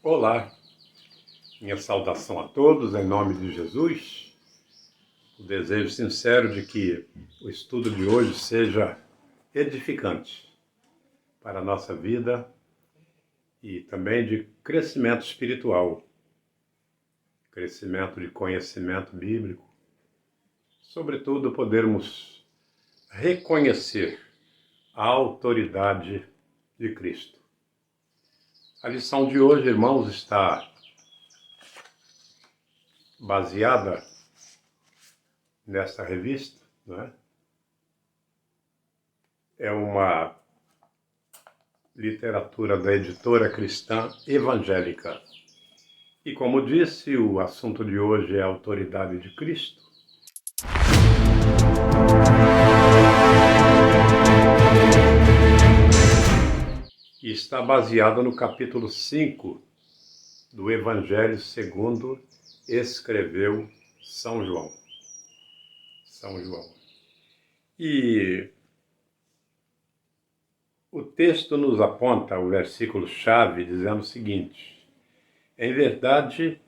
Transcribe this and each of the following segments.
Olá, minha saudação a todos em nome de Jesus. O desejo sincero de que o estudo de hoje seja edificante para a nossa vida e também de crescimento espiritual, crescimento de conhecimento bíblico, sobretudo podermos reconhecer a autoridade de Cristo. A lição de hoje, irmãos, está baseada nesta revista, né? É uma literatura da editora cristã evangélica. E como disse, o assunto de hoje é a autoridade de Cristo. E está baseada no capítulo 5 do Evangelho segundo escreveu São João. E o texto nos aponta o versículo-chave dizendo o seguinte: em verdade,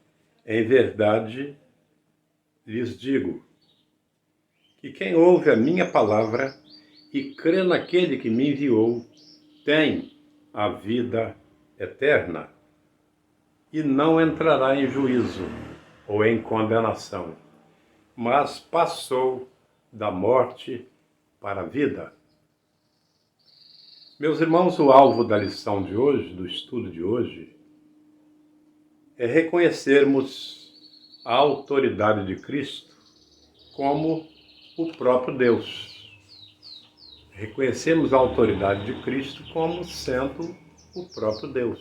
lhes digo, que quem ouve a minha palavra e crê naquele que me enviou, tem a vida eterna e não entrará em juízo ou em condenação, mas passou da morte para a vida. Meus irmãos, o alvo da lição de hoje, do estudo de hoje, é reconhecermos a autoridade de Cristo como o próprio Deus. Reconhecemos a autoridade de Cristo como sendo o próprio Deus.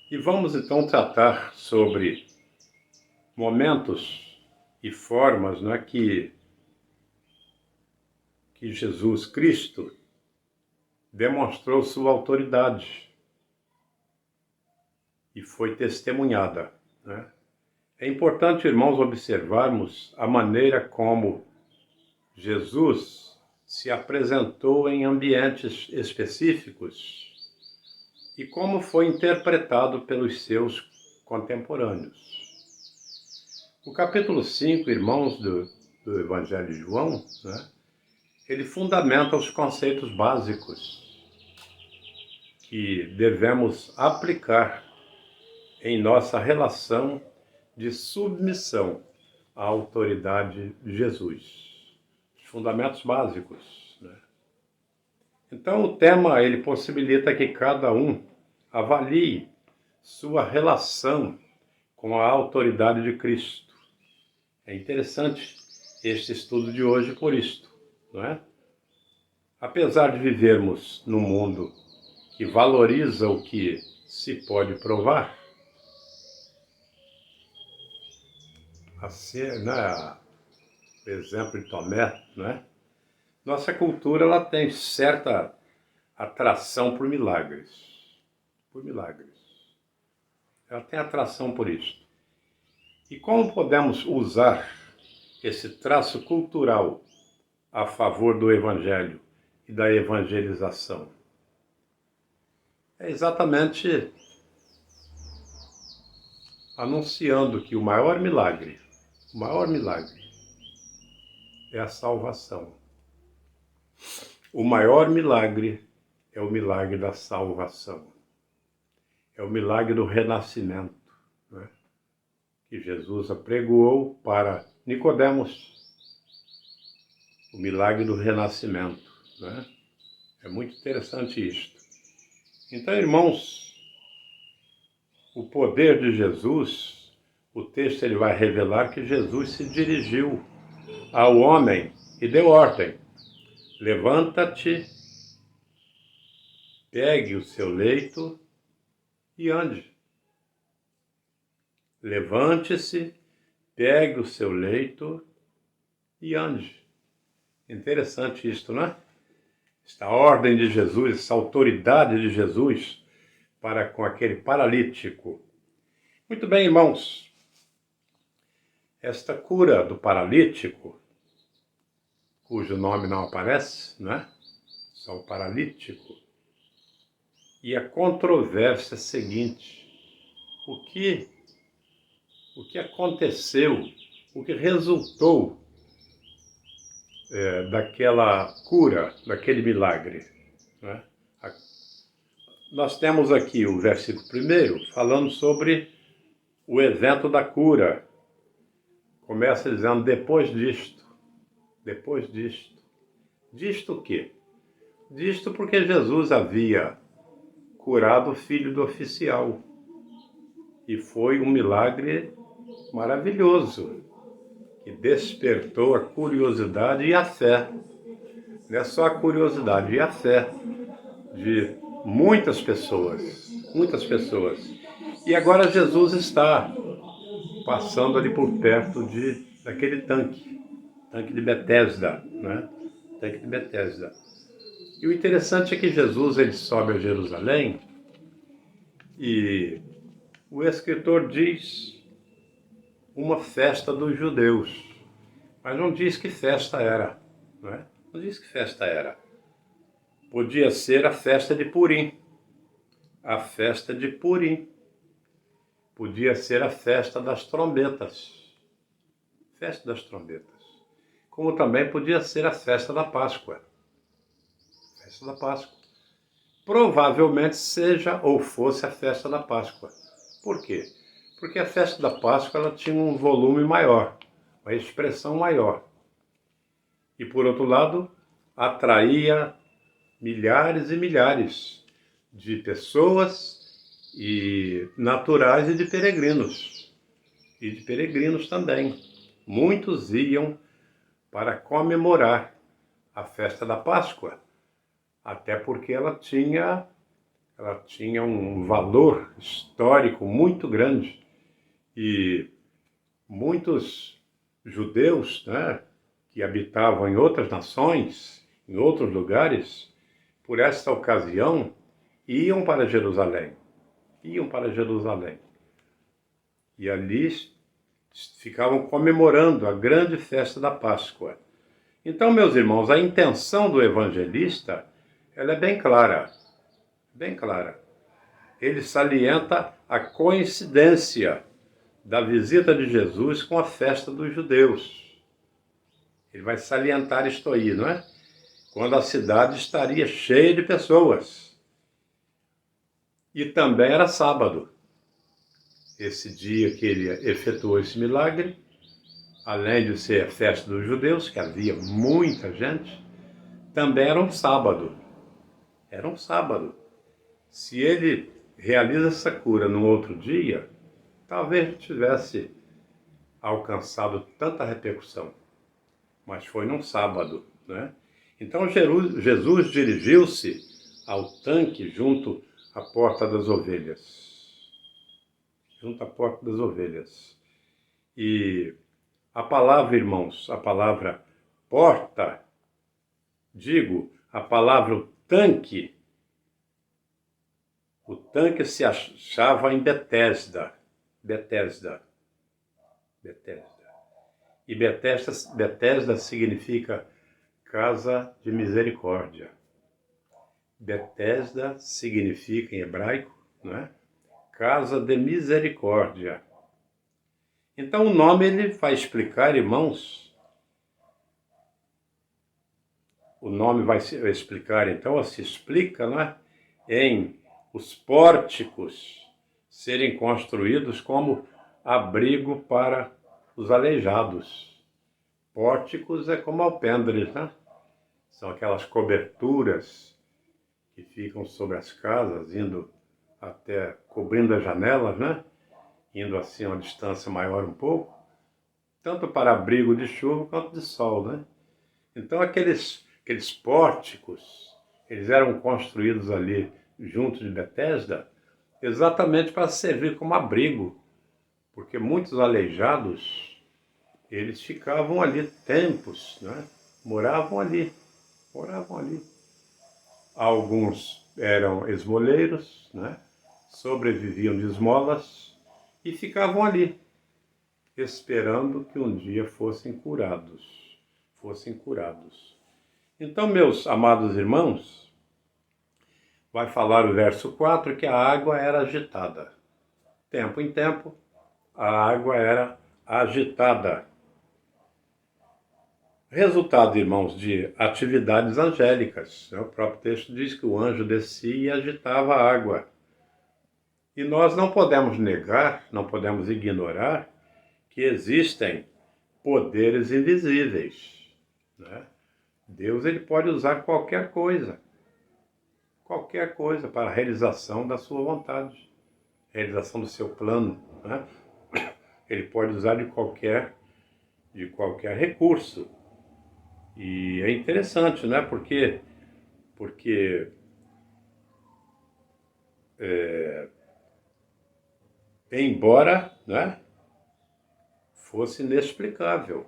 E vamos então tratar sobre momentos e formas, não é, que Jesus Cristo demonstrou sua autoridade e foi testemunhada, né? É importante, irmãos, observarmos a maneira como Jesus se apresentou em ambientes específicos e como foi interpretado pelos seus contemporâneos. O capítulo 5, irmãos, do Evangelho de João, né, ele fundamenta os conceitos básicos que devemos aplicar em nossa relação de submissão à autoridade de Jesus. Os fundamentos básicos, né? Então o tema ele possibilita que cada um avalie sua relação com a autoridade de Cristo. É interessante este estudo de hoje por isto, não é? Apesar de vivermos num mundo que valoriza o que se pode provar, assim, né, o exemplo de Tomé, né? Nossa cultura ela tem certa atração por milagres. Ela tem atração por isso. E como podemos usar esse traço cultural a favor do Evangelho e da evangelização? É exatamente anunciando que o maior milagre é a salvação. O maior milagre é o milagre da salvação. É o milagre do renascimento, né, que Jesus apregoou para Nicodemos. O milagre do renascimento, né? É muito interessante isto. Então, irmãos, o poder de Jesus, o texto ele vai revelar que Jesus se dirigiu ao homem e deu ordem: levanta-te, pegue o seu leito e ande. Levante-se, pegue o seu leito e ande. Interessante isto, não é? Esta ordem de Jesus, essa autoridade de Jesus para com aquele paralítico. Muito bem, irmãos. Esta cura do paralítico, cujo nome não aparece, não é? Só o paralítico. E a controvérsia seguinte: o que aconteceu, o que resultou daquela cura, daquele milagre, né? Nós temos aqui o versículo 1 falando sobre o evento da cura. Começa dizendo, depois disto. Disto o quê? Disto porque Jesus havia curado o filho do oficial. E foi um milagre maravilhoso, que despertou a curiosidade e a fé. Não é só a curiosidade e a fé de muitas pessoas. E agora Jesus está passando ali por perto daquele tanque de Betesda, né? Tanque de Betesda. E o interessante é que Jesus ele sobe a Jerusalém e o escritor diz uma festa dos judeus, mas não diz que festa era, né? Não diz que festa era. Podia ser a festa de Purim, a festa de Purim. Podia ser a festa das trombetas, como também podia ser a festa da Páscoa, Provavelmente seja ou fosse a festa da Páscoa. Por quê? Porque a festa da Páscoa ela tinha um volume maior, uma expressão maior. E por outro lado, atraía milhares e milhares de pessoas e naturais e de peregrinos. E de peregrinos também. Muitos iam para comemorar a festa da Páscoa, até porque ela tinha um valor histórico muito grande. E muitos judeus, né, que habitavam em outras nações, em outros lugares, por esta ocasião, iam para Jerusalém. E ali ficavam comemorando a grande festa da Páscoa. Então, meus irmãos, a intenção do evangelista, ela é bem clara. Ele salienta a coincidência da visita de Jesus com a festa dos judeus. Ele vai salientar isto aí, não é? Quando a cidade estaria cheia de pessoas. E também era sábado. Esse dia que ele efetuou esse milagre, além de ser a festa dos judeus, que havia muita gente, também era um sábado. Se ele realiza essa cura no outro dia, talvez não tivesse alcançado tanta repercussão. Mas foi num sábado, né? Então Jesus dirigiu-se ao tanque junto à porta das ovelhas. E a palavra, irmãos, a palavra porta, a palavra tanque, o tanque se achava em Betesda. E Betesda significa casa de misericórdia. Betesda significa em hebraico, não é? Casa de misericórdia. Então o nome ele vai explicar, irmãos. O nome vai explicar, então, se explica, não é? Em os pórticos serem construídos como abrigo para os aleijados. Pórticos é como alpendres, né? São aquelas coberturas que ficam sobre as casas, indo até cobrindo as janelas, né? Indo assim a uma distância maior um pouco, tanto para abrigo de chuva quanto de sol, né? Então aqueles pórticos, eles eram construídos ali junto de Betesda, exatamente para servir como abrigo, porque muitos aleijados, eles ficavam ali tempos, né? Moravam ali. Alguns eram esmoleiros, né? Sobreviviam de esmolas e ficavam ali, esperando que um dia fossem curados. Então, meus amados irmãos, vai falar o verso 4 que a água era agitada. Tempo em tempo, a água era agitada. Resultado, irmãos, de atividades angélicas. O próprio texto diz que o anjo descia e agitava a água. E nós não podemos negar, não podemos ignorar que existem poderes invisíveis, né? Deus ele pode usar qualquer coisa para a realização da sua vontade, realização do seu plano, né? Ele pode usar de qualquer recurso. E é interessante, né? Porque embora, né, fosse inexplicável,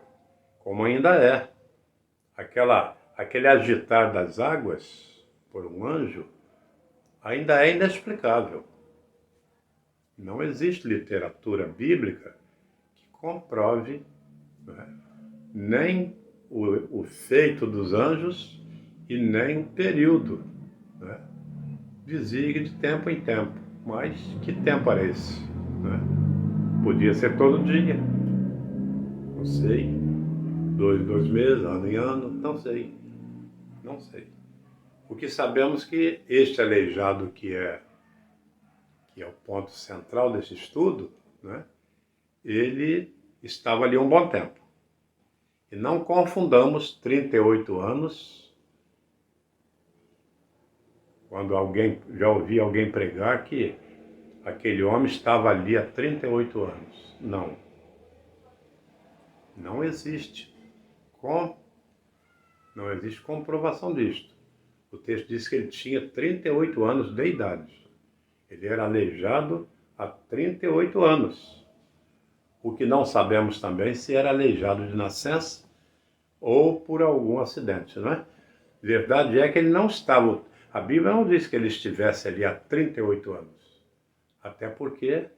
como ainda é, aquele agitar das águas por um anjo ainda é inexplicável. Não existe literatura bíblica que comprove, né, nem o feito dos anjos e nem o período, né? Dizia de tempo em tempo, mas que tempo era esse, né? Podia ser todo dia, não sei, dois meses, ano em ano, não sei. O que sabemos que este aleijado que é o ponto central desse estudo, né? Ele estava ali um bom tempo. E não confundamos 38 anos, quando já ouvi alguém pregar que aquele homem estava ali há 38 anos. Não existe comprovação disto. O texto diz que ele tinha 38 anos de idade. Ele era aleijado há 38 anos. O que não sabemos também se era aleijado de nascença ou por algum acidente, não é? Verdade é que ele não estava... A Bíblia não diz que ele estivesse ali há 38 anos. Até porque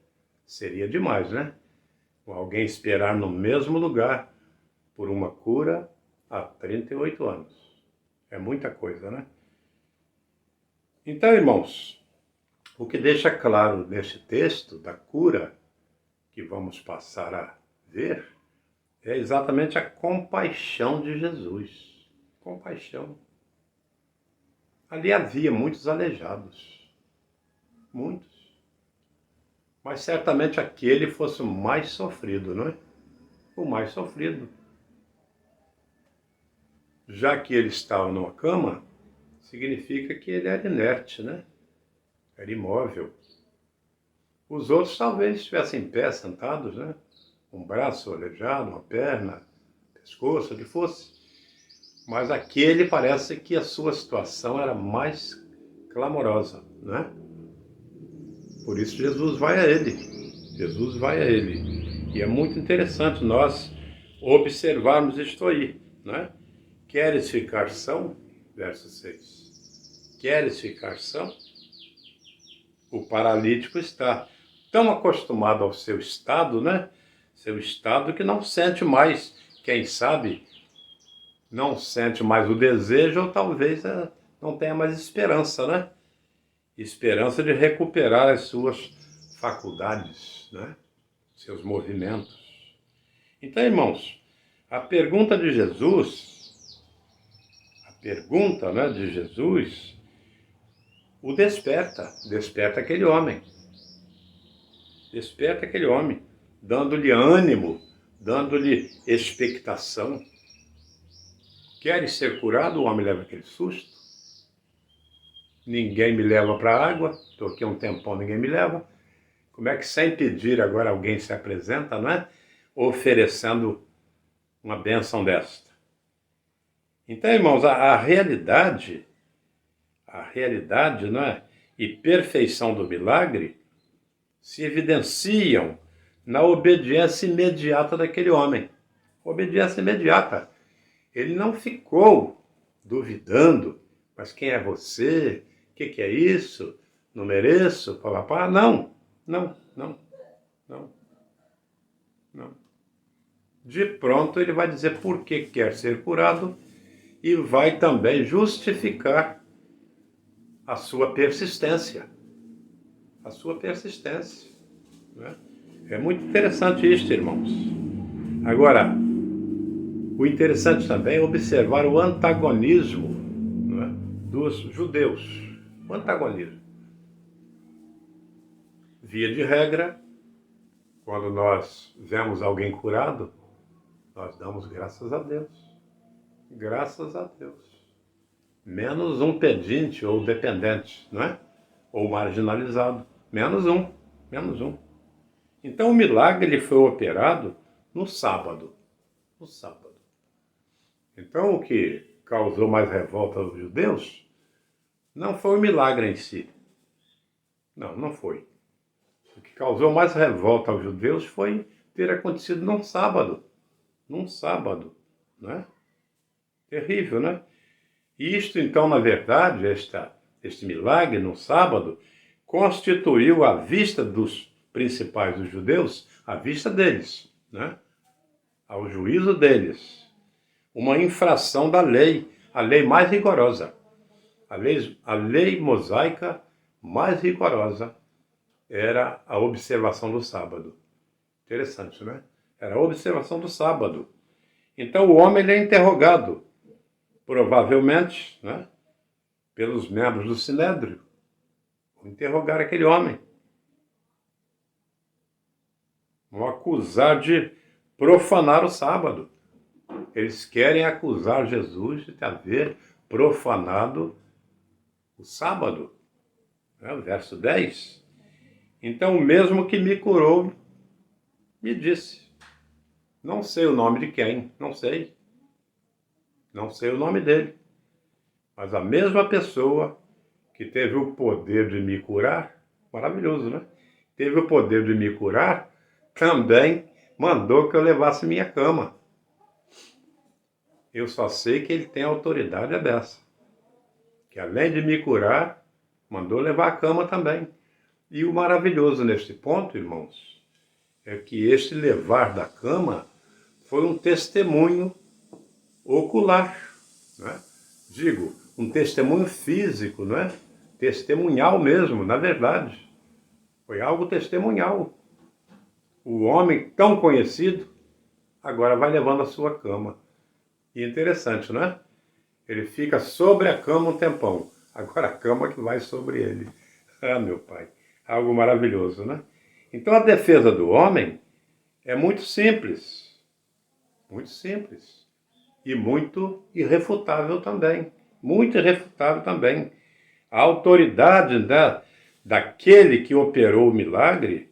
seria demais, né? Alguém esperar no mesmo lugar por uma cura há 38 anos. É muita coisa, né? Então, irmãos, o que deixa claro neste texto da cura que vamos passar a ver é exatamente a compaixão de Jesus. Compaixão. Ali havia muitos aleijados. Muitos. Mas certamente aquele fosse o mais sofrido, não é? O mais sofrido. Já que ele estava numa cama, significa que ele era inerte, né? Era imóvel. Os outros talvez estivessem em pé, sentados, né? Um braço aleijado, uma perna, pescoço, o que fosse. Mas aquele parece que a sua situação era mais clamorosa, né? Por isso Jesus vai a ele. Jesus vai a ele. E é muito interessante nós observarmos isto aí, né? Queres ficar são? Verso 6. Queres ficar são? O paralítico está tão acostumado ao seu estado, né? Seu estado que não sente mais, quem sabe, não sente mais o desejo ou talvez não tenha mais esperança, né? Esperança de recuperar as suas faculdades, né? Seus movimentos. Então, irmãos, a pergunta, né, de Jesus, o desperta aquele homem, dando-lhe ânimo, dando-lhe expectação. Queres ser curado? O homem leva aquele susto. Ninguém me leva para a água, estou aqui há um tempão, ninguém me leva. Como é que sem pedir agora alguém se apresenta, não é? Oferecendo uma bênção desta. Então, irmãos, a realidade, não é? E perfeição do milagre se evidenciam na obediência imediata daquele homem. Obediência imediata. Ele não ficou duvidando, mas quem é você? O que é isso? Não mereço? Papapá. Não. De pronto ele vai dizer por que quer ser curado e vai também justificar a sua persistência. A sua persistência. Né? É muito interessante isso, irmãos. Agora, o interessante também é observar o antagonismo, né, dos judeus. O antagonismo. Via de regra, quando nós vemos alguém curado, nós damos graças a Deus. Graças a Deus. Menos um pedinte ou dependente, não é? Ou marginalizado. Menos um. Menos um. Então o milagre ele foi operado no sábado. No sábado. Então o que causou mais revolta aos judeus não foi o milagre em si. Não, não foi. O que causou mais revolta aos judeus foi ter acontecido num sábado. Num sábado, né? Terrível, né? E isto, então, na verdade, este milagre no sábado, constituiu à vista dos principais dos judeus, à vista deles, né? Ao juízo deles, uma infração da lei, a lei mais rigorosa. A lei mosaica mais rigorosa era a observação do sábado. Interessante, né? Era a observação do sábado. Então o homem ele é interrogado, provavelmente, né, pelos membros do Sinédrio. Vão interrogar aquele homem. Vão acusar de profanar o sábado. Eles querem acusar Jesus de haver profanado o sábado. Né? O verso 10. Então, o mesmo que me curou, me disse. Não sei o nome de quem, não sei. Não sei o nome dele. Mas a mesma pessoa que teve o poder de me curar, maravilhoso, né? Teve o poder de me curar, também mandou que eu levasse minha cama. Eu só sei que ele tem autoridade dessa. Que além de me curar, mandou levar a cama também. E o maravilhoso neste ponto, irmãos, é que este levar da cama foi um testemunho ocular, né? Digo, um testemunho físico, não é? Testemunhal mesmo, na verdade. Foi algo testemunhal. O homem tão conhecido agora vai levando a sua cama. E interessante, não é? Ele fica sobre a cama um tempão. Agora a cama que vai sobre ele. Ah, meu pai. Algo maravilhoso, né? Então a defesa do homem é muito simples. Muito simples. E muito irrefutável também. Muito irrefutável também. A autoridade daquele que operou o milagre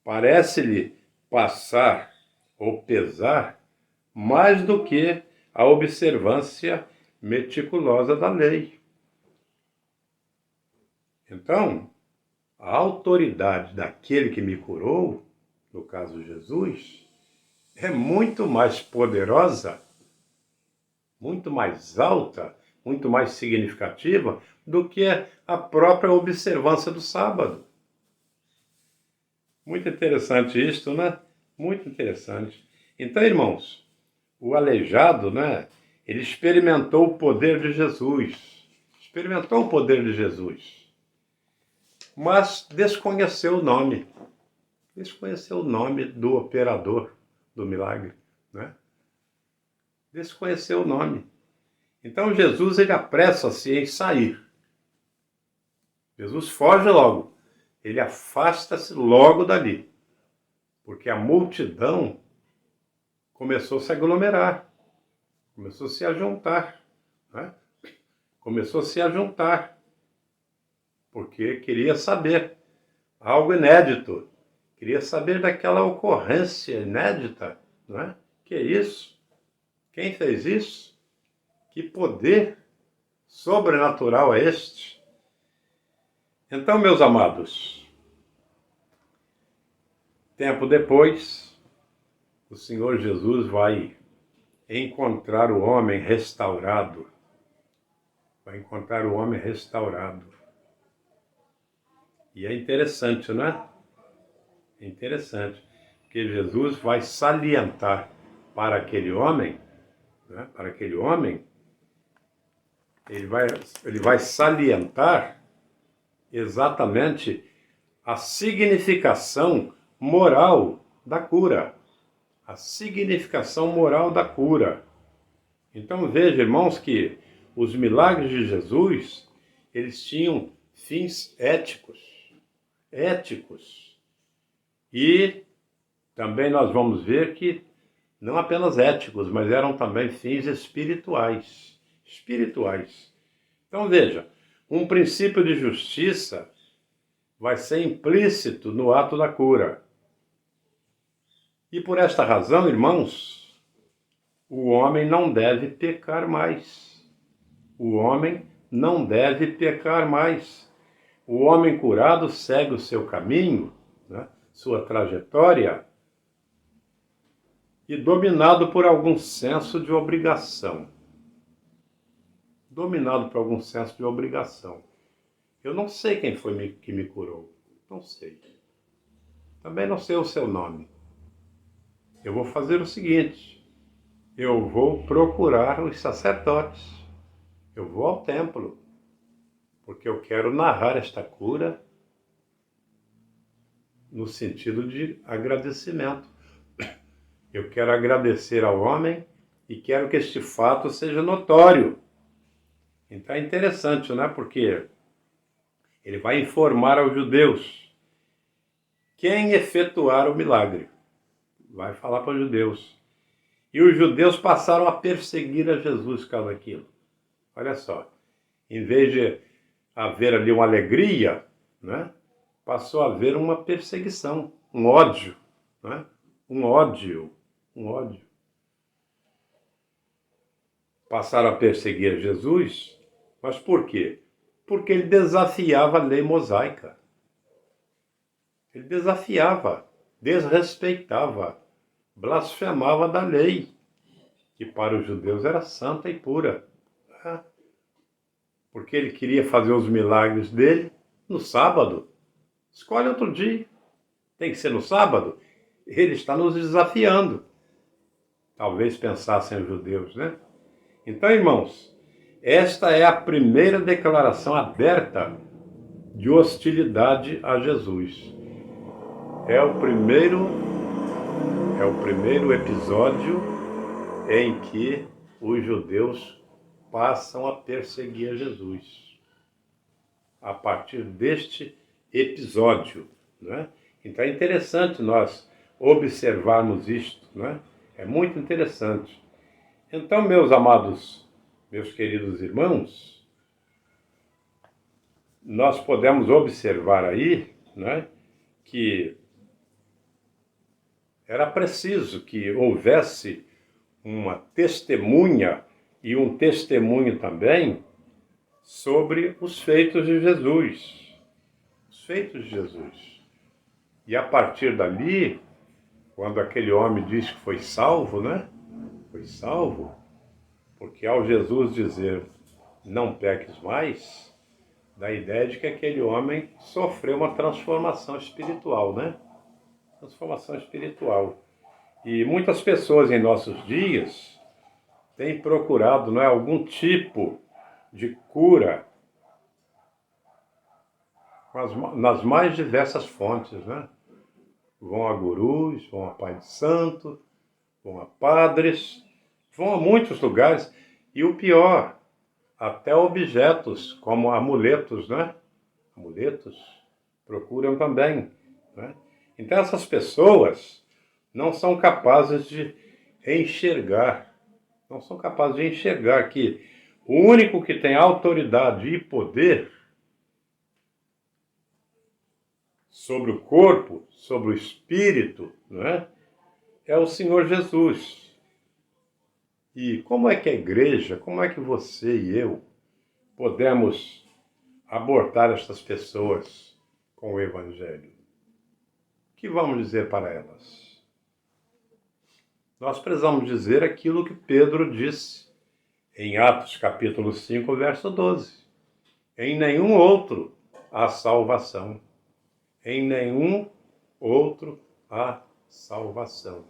parece-lhe passar ou pesar mais do que a observância meticulosa da lei. Então, a autoridade daquele que me curou, no caso Jesus, é muito mais poderosa, muito mais alta, muito mais significativa do que a própria observância do sábado. Muito interessante isto, né? Muito interessante. Então, irmãos, o aleijado, né? Ele experimentou o poder de Jesus. Experimentou o poder de Jesus. Mas desconheceu o nome. Desconheceu o nome do operador do milagre, né? Desconheceu o nome. Então Jesus ele apressa-se em sair. Jesus foge logo. Ele afasta-se logo dali. Porque a multidão começou a se aglomerar. Começou a se ajuntar. Né? Começou a se ajuntar. Porque queria saber algo inédito. Queria saber daquela ocorrência inédita. Não é? Que é isso? Quem fez isso? Que poder sobrenatural é este? Então, meus amados, tempo depois, o Senhor Jesus vai encontrar o homem restaurado. Vai encontrar o homem restaurado. E é interessante, não é? É interessante, porque Jesus vai salientar para aquele homem, né, para aquele homem, ele vai salientar exatamente a significação moral da cura. A significação moral da cura. Então veja, irmãos, que os milagres de Jesus, eles tinham fins éticos. Éticos. E também nós vamos ver que não apenas éticos, mas eram também fins espirituais. Espirituais. Então veja, um princípio de justiça vai ser implícito no ato da cura. E por esta razão, irmãos, o homem não deve pecar mais. O homem não deve pecar mais. O homem curado segue o seu caminho, né, sua trajetória, e dominado por algum senso de obrigação. Dominado por algum senso de obrigação. Eu não sei quem foi que me curou. Não sei. Também não sei o seu nome. Eu vou fazer o seguinte. Eu vou procurar os sacerdotes. Eu vou ao templo. Porque eu quero narrar esta cura no sentido de agradecimento. Eu quero agradecer ao homem e quero que este fato seja notório. Então é interessante, né? Porque ele vai informar aos judeus quem efetuar o milagre. Vai falar para os judeus. E os judeus passaram a perseguir a Jesus por causa daquilo. Olha só. Em vez de haver ali uma alegria, né? Passou a haver uma perseguição, um ódio, né? Um ódio. Passaram a perseguir Jesus, mas por quê? Porque ele desafiava a lei mosaica. Ele desafiava, desrespeitava, blasfemava da lei, que para os judeus era santa e pura. Porque ele queria fazer os milagres dele no sábado. Escolhe outro dia. Tem que ser no sábado. Ele está nos desafiando. Talvez pensassem os judeus, né? Então, irmãos, esta é a primeira declaração aberta de hostilidade a Jesus. É o primeiro episódio em que os judeus passam a perseguir Jesus. A partir deste episódio, né? Então é interessante nós observarmos isto, né? É muito interessante. Então, meus amados, meus queridos irmãos, nós podemos observar aí, né, que era preciso que houvesse uma testemunha e um testemunho também sobre os feitos de Jesus. Os feitos de Jesus. E a partir dali, quando aquele homem diz que foi salvo, né? Foi salvo, porque ao Jesus dizer, não peques mais, dá a ideia de que aquele homem sofreu uma transformação espiritual, né? Transformação espiritual. E muitas pessoas em nossos dias têm procurado, não é, algum tipo de cura nas mais diversas fontes, né? Vão a gurus, vão a pai de santo, vão a padres, vão a muitos lugares. E o pior, até objetos como amuletos, né? Amuletos procuram também, né? Então essas pessoas não são capazes de enxergar, que o único que tem autoridade e poder sobre o corpo, sobre o espírito, não é? É o Senhor Jesus. E como é que a igreja, como é que você e eu podemos abordar estas pessoas com o Evangelho? O que vamos dizer para elas? Nós precisamos dizer aquilo que Pedro disse em Atos capítulo 5, verso 12. Em nenhum outro há salvação. Em nenhum outro há salvação.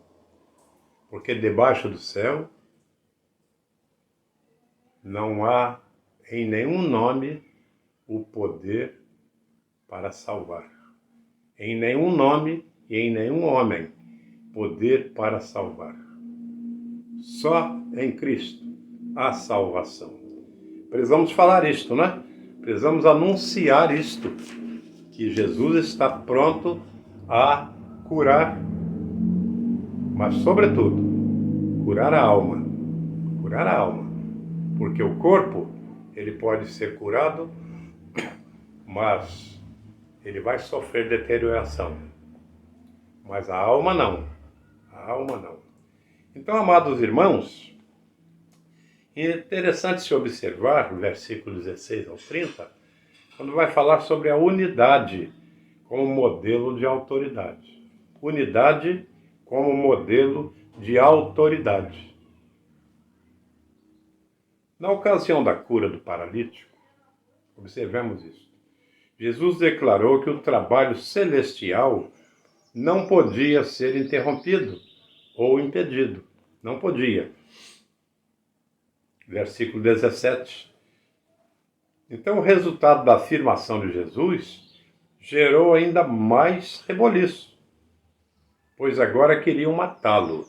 Porque debaixo do céu não há em nenhum nome o poder para salvar. Em nenhum nome e em nenhum homem poder para salvar. Só em Cristo há salvação. Precisamos falar isto, né? Precisamos anunciar isto, que Jesus está pronto a curar, mas sobretudo, curar a alma. Curar a alma. Porque o corpo, ele pode ser curado, mas ele vai sofrer deterioração. Mas a alma não. A alma não. Então, amados irmãos, é interessante se observar, no versículo 16 ao 30, quando vai falar sobre a unidade como modelo de autoridade. Unidade como modelo de autoridade. Na ocasião da cura do paralítico, observemos isso. Jesus declarou que o trabalho celestial não podia ser interrompido ou impedido. Não podia. Versículo 17. Então, o resultado da afirmação de Jesus gerou ainda mais reboliço, pois agora queriam matá-lo.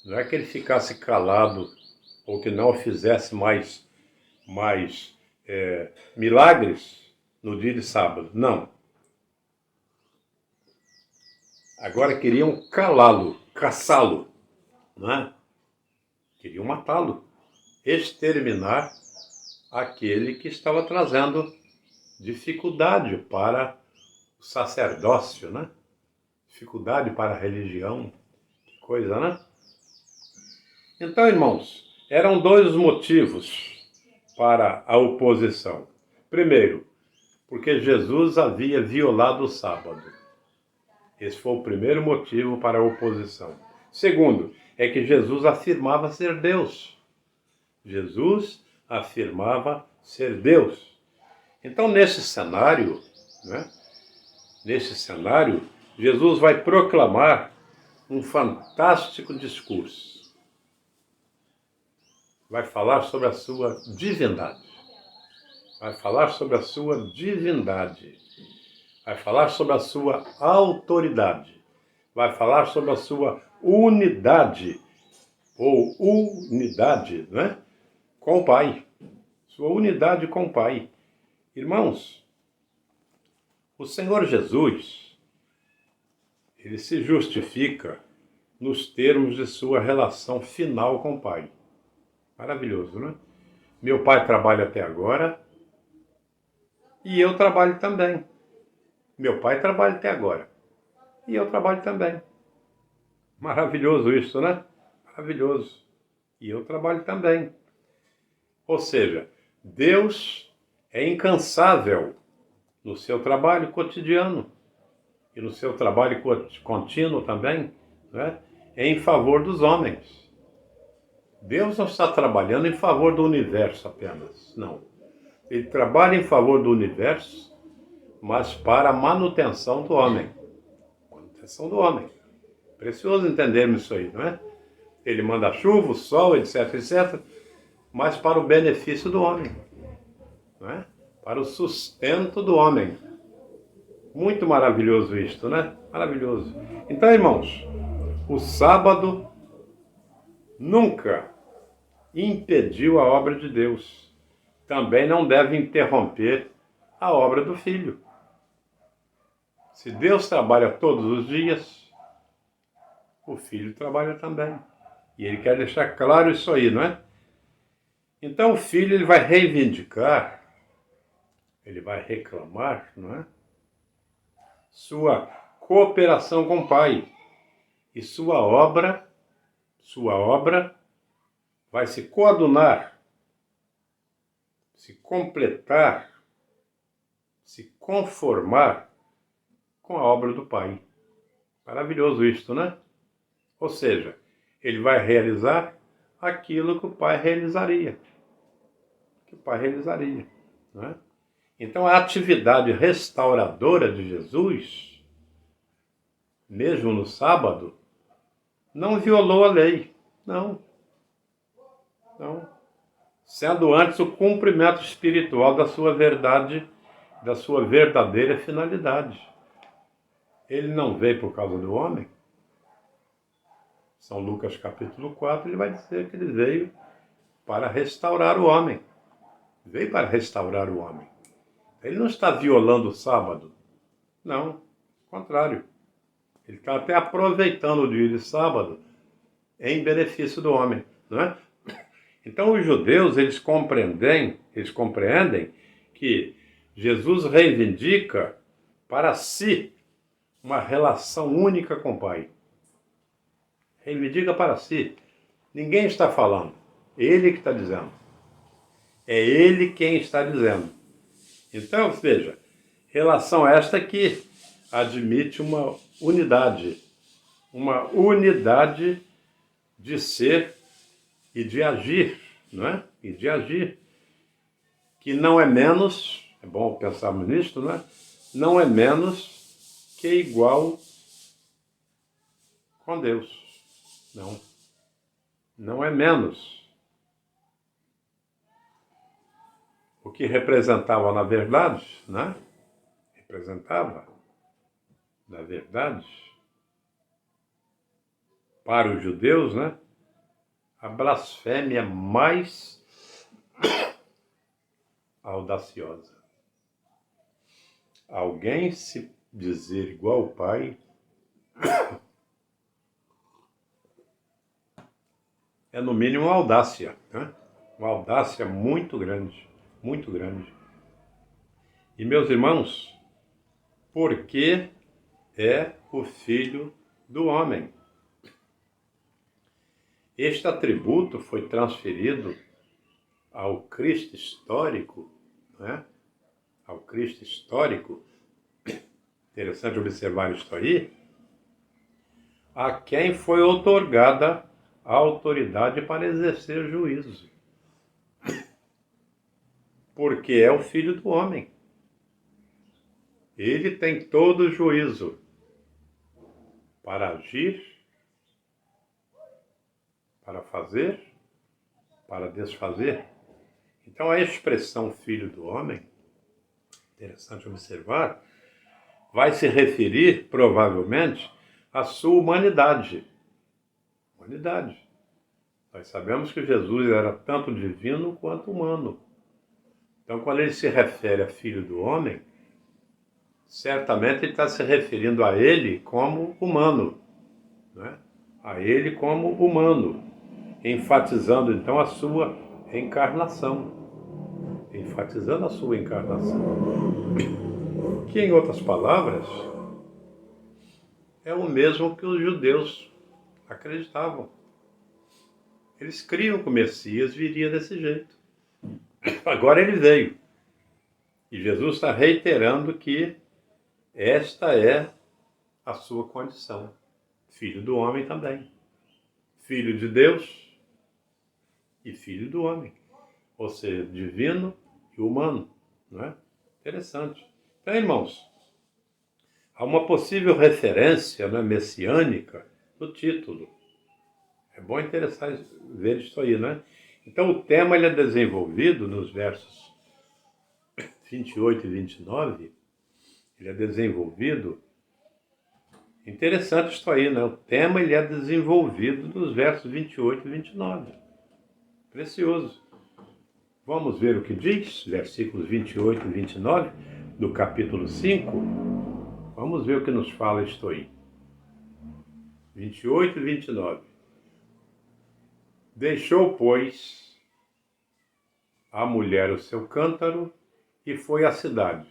Não é que ele ficasse calado ou que não fizesse mais milagres no dia de sábado. Não. Agora queriam calá-lo, caçá-lo, não é? Queriam matá-lo, exterminar aquele que estava trazendo dificuldade para o sacerdócio, né? Dificuldade para a religião, que coisa, né? Então, irmãos, eram dois motivos para a oposição. Primeiro, porque Jesus havia violado o sábado. Esse foi o primeiro motivo para a oposição. Segundo, é que Jesus afirmava ser Deus. Jesus afirmava ser Deus. Então, nesse cenário, né, Jesus vai proclamar um fantástico discurso. Vai falar sobre a sua divindade. Vai falar sobre a sua divindade. Vai falar sobre a sua autoridade. Vai falar sobre a sua unidade, ou unidade, né? Com o Pai. Sua unidade com o Pai. Irmãos, o Senhor Jesus, ele se justifica nos termos de sua relação final com o Pai. Maravilhoso, né? Meu Pai trabalha até agora e eu trabalho também. Meu Pai trabalha até agora e eu trabalho também. Maravilhoso isso, né? Maravilhoso. E eu trabalho também. Ou seja, Deus é incansável no seu trabalho cotidiano e no seu trabalho contínuo também, né? Em favor dos homens. Deus não está trabalhando em favor do universo apenas, não. Ele trabalha em favor do universo, mas para a manutenção do homem. Manutenção do homem. Precioso entendermos isso aí, não é? Ele manda a chuva, o sol, etc, etc, mas para o benefício do homem, não é? Para o sustento do homem. Muito maravilhoso isto, né? Maravilhoso. Então, irmãos, o sábado nunca impediu a obra de Deus. Também não deve interromper a obra do Filho. Se Deus trabalha todos os dias, o Filho trabalha também. E ele quer deixar claro isso aí, não é? Então o Filho ele vai reivindicar, ele vai reclamar, não é? Sua cooperação com o Pai. E sua obra vai se coadunar, se completar, se conformar com a obra do Pai. Maravilhoso isto, né? Ou seja, ele vai realizar aquilo que o Pai realizaria. Não é? Então a atividade restauradora de Jesus, mesmo no sábado, não violou a lei. Não. sendo antes o cumprimento espiritual da sua verdade, da sua verdadeira finalidade. Ele não veio por causa do homem. São Lucas capítulo 4, ele vai dizer que ele veio para restaurar o homem. Veio para restaurar o homem. Ele não está violando o sábado. Não, ao contrário. Ele está até aproveitando o dia de sábado em benefício do homem, não é? Então os judeus, eles compreendem que Jesus reivindica para si uma relação única com o Pai. Reivindica para si. Ninguém está falando. Ele que está dizendo. É ele quem está dizendo. Então, veja, relação esta que admite uma unidade de ser e de agir, não é? E de agir, que não é menos, é bom pensarmos nisto, não é? Não é menos que igual com Deus. Não. Não é menos. O que representava na verdade, né? Representava, na verdade, para os judeus, né? A blasfêmia mais audaciosa. Alguém se dizer igual ao Pai é no mínimo uma audácia, né? Uma audácia muito grande, muito grande. E meus irmãos, porque é o Filho do homem. Este atributo foi transferido ao Cristo histórico, né? Ao Cristo histórico, interessante observar isso aí, a quem foi outorgada a autoridade para exercer juízo. Porque é o Filho do homem. Ele tem todo o juízo para agir, para fazer, para desfazer. Então a expressão Filho do homem, interessante observar, vai se referir, provavelmente, à sua humanidade. Humanidade. Nós sabemos que Jesus era tanto divino quanto humano. Então, quando ele se refere a Filho do homem, certamente ele está se referindo a ele como humano, né? A ele como humano, enfatizando então a sua encarnação. Enfatizando a sua encarnação. Que, em outras palavras, é o mesmo que os judeus acreditavam. Eles criam que o Messias viria desse jeito. Agora ele veio. E Jesus está reiterando que esta é a sua condição. Filho do homem também. Filho de Deus e filho do homem. Ou seja, divino e humano. Não é? Interessante. Então, irmãos, há uma possível referência, né, messiânica no título. É bom interessar ver isso aí, né? Então o tema ele é desenvolvido nos versos 28 e 29, ele é desenvolvido, interessante isso aí, né? O tema ele é desenvolvido nos versos 28 e 29. Precioso. Vamos ver o que diz, versículos 28 e 29, do capítulo 5. Vamos ver o que nos fala isto aí. 28 e 29. Deixou, pois, a mulher o seu cântaro e foi à cidade.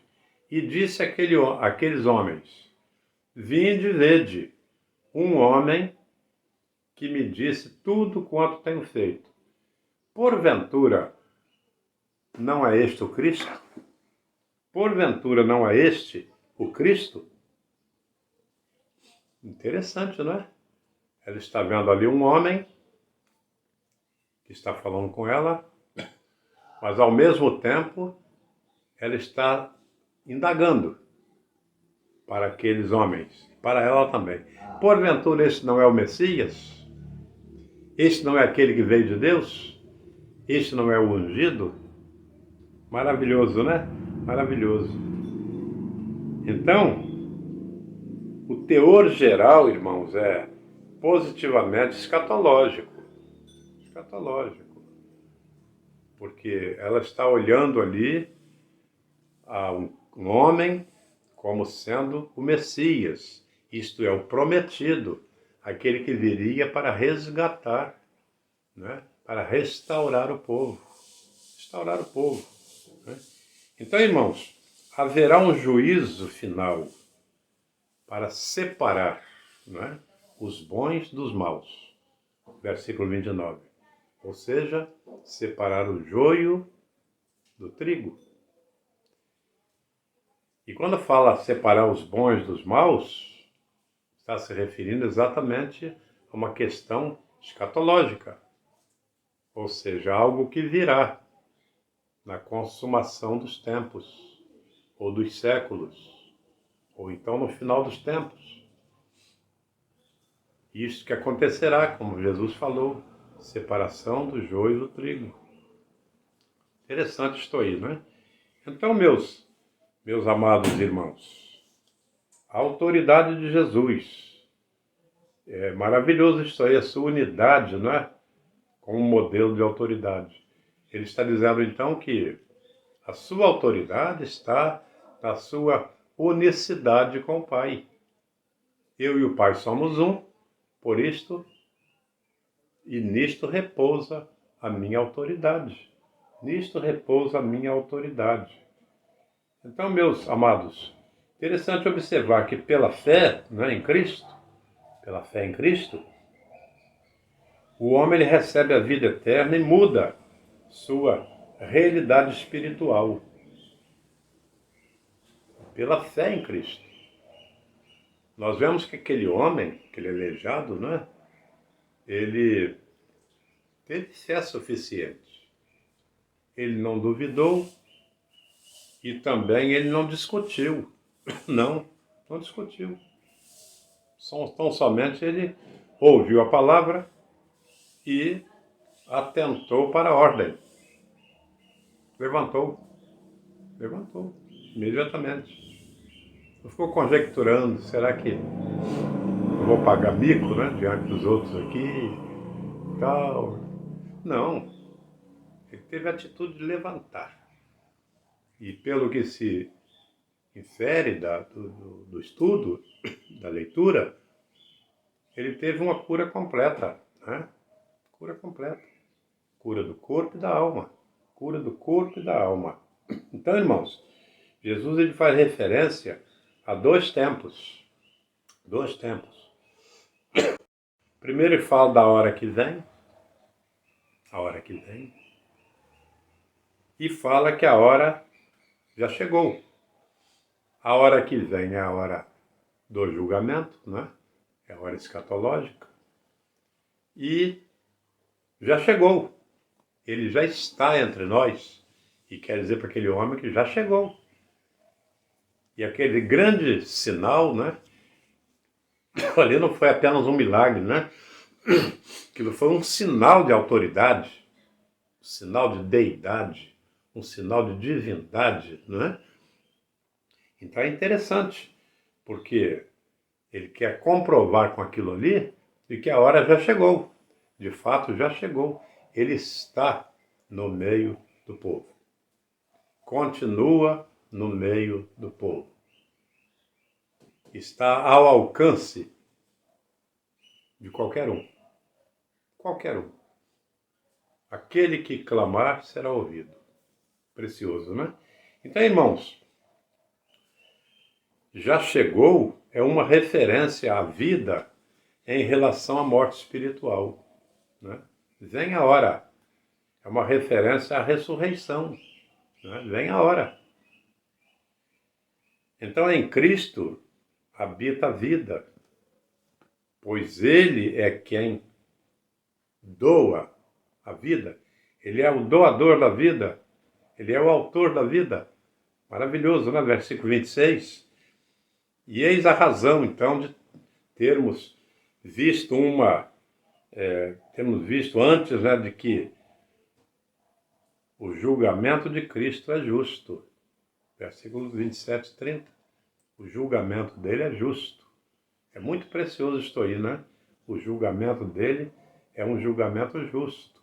E disse àqueles homens: vinde e vede um homem que me disse tudo quanto tenho feito. Porventura, não é este o Cristo? Porventura, não é este o Cristo? Interessante, não é? Ela está vendo ali um homem que está falando com ela, mas ao mesmo tempo ela está indagando para aqueles homens, para ela também. Porventura esse não é o Messias? Esse não é aquele que veio de Deus? Este não é o ungido? Maravilhoso, né? Maravilhoso. Então, o teor geral, irmãos, é positivamente escatológico. Escatológico. Porque ela está olhando ali a um homem como sendo o Messias, isto é, o prometido, aquele que viria para resgatar, né? Para restaurar o povo. Restaurar o povo. Né? Então, irmãos, haverá um juízo final para separar, né, os bons dos maus. Versículo 29. Ou seja, separar o joio do trigo. E quando fala separar os bons dos maus, está se referindo exatamente a uma questão escatológica, ou seja, algo que virá na consumação dos tempos, ou dos séculos, ou então no final dos tempos. Isso que acontecerá, como Jesus falou, separação do joio do trigo. Interessante isto aí, não é? Então, meus amados irmãos, a autoridade de Jesus. É maravilhoso isso aí, a sua unidade, não é? Como modelo de autoridade. Ele está dizendo, então, que a sua autoridade está na sua unicidade com o Pai. Eu e o Pai somos um, por isto, e nisto repousa a minha autoridade. Nisto repousa a minha autoridade. Então, meus amados, interessante observar que pela fé, né, em Cristo, pela fé em Cristo, o homem ele recebe a vida eterna e muda sua realidade espiritual. Pela fé em Cristo. Nós vemos que aquele homem, aquele aleijado, né, ele teve fé suficiente. Ele não duvidou e também ele não discutiu. Não discutiu. Tão somente ele ouviu a palavra e atentou para a ordem. Levantou imediatamente. Não ficou conjecturando, será que eu vou pagar mico, né, diante dos outros aqui e tal? Não, ele teve a atitude de levantar. E pelo que se infere do estudo, da leitura, ele teve uma cura completa, né? Cura completa. Cura do corpo e da alma. Cura do corpo e da alma. Então, irmãos, Jesus ele faz referência a dois tempos. Dois tempos. Primeiro ele fala da hora que vem. A hora que vem. E fala que a hora já chegou. A hora que vem é a hora do julgamento, né? É a hora escatológica. E já chegou. Ele já está entre nós. E quer dizer para aquele homem que já chegou. E aquele grande sinal, né? Ali não foi apenas um milagre, né? Aquilo foi um sinal de autoridade, um sinal de deidade, um sinal de divindade, não é? Então é interessante, porque ele quer comprovar com aquilo ali de que a hora já chegou. De fato, já chegou. Ele está no meio do povo. Continua no meio do povo. Está ao alcance de qualquer um. Qualquer um. Aquele que clamar será ouvido. Precioso, né? Então, irmãos, já chegou é uma referência à vida em relação à morte espiritual, né? Vem a hora. É uma referência à ressurreição, né? Vem a hora. Então, em Cristo habita a vida, pois Ele é quem doa a vida. Ele é o doador da vida. Ele é o autor da vida. Maravilhoso, né? Versículo 26. E eis a razão, então, de termos visto temos visto antes, né, de que O julgamento de Cristo é justo. Versículos 27 e 30. O julgamento dele é justo. É muito precioso isso aí, né? O julgamento dele é um julgamento justo.